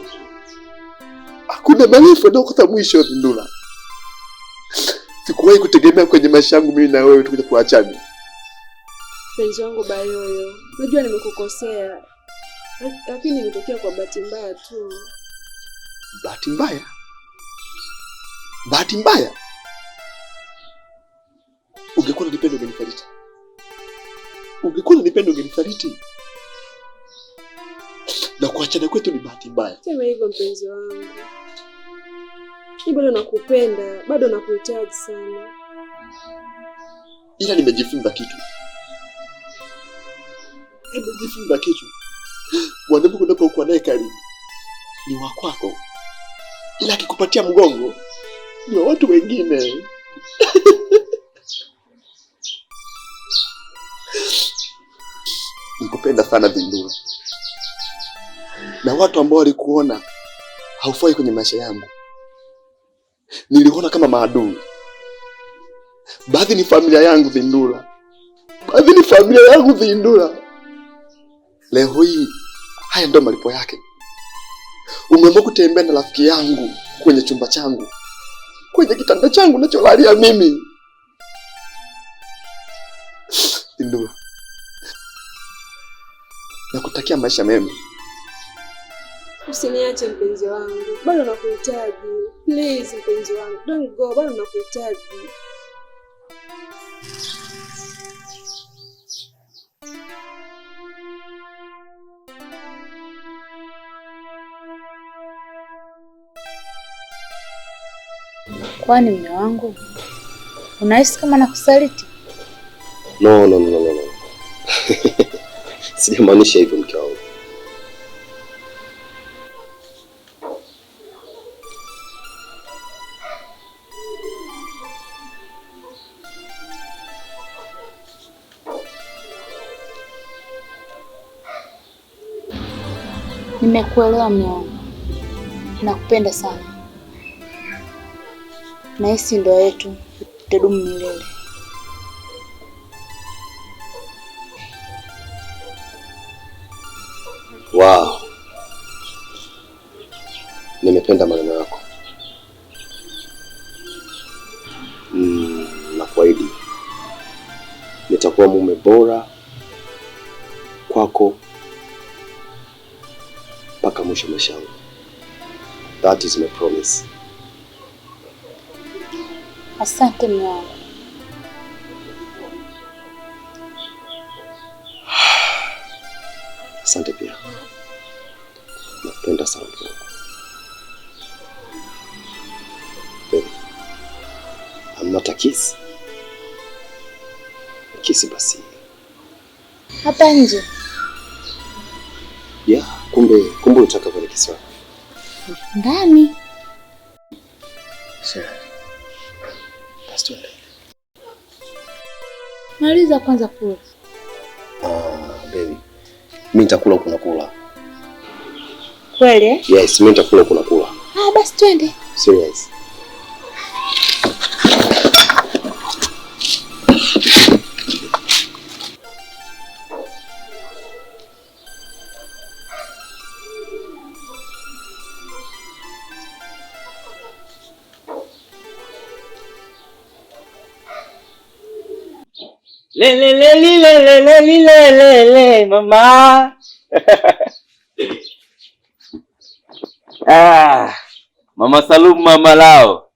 S11: Hakuna marefu yanayokosa mwisho, Vindula. Sikuwahi kutegemea kwenye maisha yangu mimi na wewe tukija kuachana.
S10: Mpenzi wangu Bayoyo, najua nimekukosea, lakini imetokea kwa bahati mbaya tu.
S11: Bahati mbaya? Bahati mbaya? Ungekuwa unanipenda ungenifariji. Ungekuwa unanipenda ungenifariji. Na kuachana kwetu ni bahati mbaya.
S10: Sema hivyo mpenzi wangu. Mimi bado nakupenda, bado nakuhitaji sana.
S11: Ila nimejifunza kitu. Nimejifunza kitu. Mwanamke unapokuwa naye karibu ni wa kwako. Ila akikupatia mgongo ni wa watu wengine. Nikupenda sana Vindula. Na watu ambao walikuona haufai kwenye maisha yangu niliona kama maadui. Baadhi ni familia yangu Vindula. Baadhi ni familia yangu Vindula. Leo hii haya ndo malipo yake. Umeamua kutembea na rafiki yangu kwenye chumba changu, kwenye kitanda changu nacholalia mimi. Vindula, nakutakia maisha mema.
S10: Usiniache mpenzi wangu, bado nakuhitaji. Please mpenzi wangu, don't go, bado nakuhitaji.
S9: Kwani mume wangu unahisi kama nakusaliti?
S11: No. Sijamaanisha hivyo mke wangu.
S9: Nimekuelewa mume wangu. Nakupenda sana. Nahisi ndoa yetu itadumu milele.
S11: Wow. Nimependa maneno yako. Nakuahidi nitakuwa mume bora kwako mpaka mwisho wa maisha yangu. That is my promise.
S9: Asante mume wangu.
S11: Asante pia. Nakupenda sana. Baby, I'm not a kiss. Kisi basi.
S9: Hapa nje.
S11: Yeah, kumbe unataka kwenye kisi wako.
S9: Ndani.
S11: Sure. Basi tuende.
S9: Maliza kwanza kula.
S11: Baby. Mimi nitakula unakula.
S9: Kweli eh?
S11: Yes, mimi nitakula unakula.
S9: Basi twende.
S11: Serious.
S18: Le mama. Mama Salum, mama lao.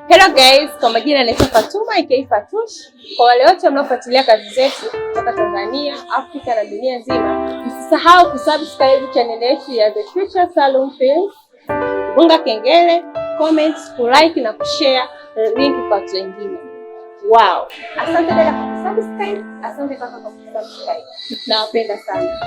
S4: Hello guys, kwa majina naitwa Fatuma aka Fatush. Kwa wale wote mnaofuatilia kazi zetu kutoka Tanzania, Afrika na dunia nzima, msisahau kusubscribe channel yetu ya The Future Salum Films. Gonga kengele, comments, kulike na kushare link kwa watu wengine. Wow. Asante dada kwa kusubscribe. Asante kaka kwa kusubscribe. Nawapenda sana.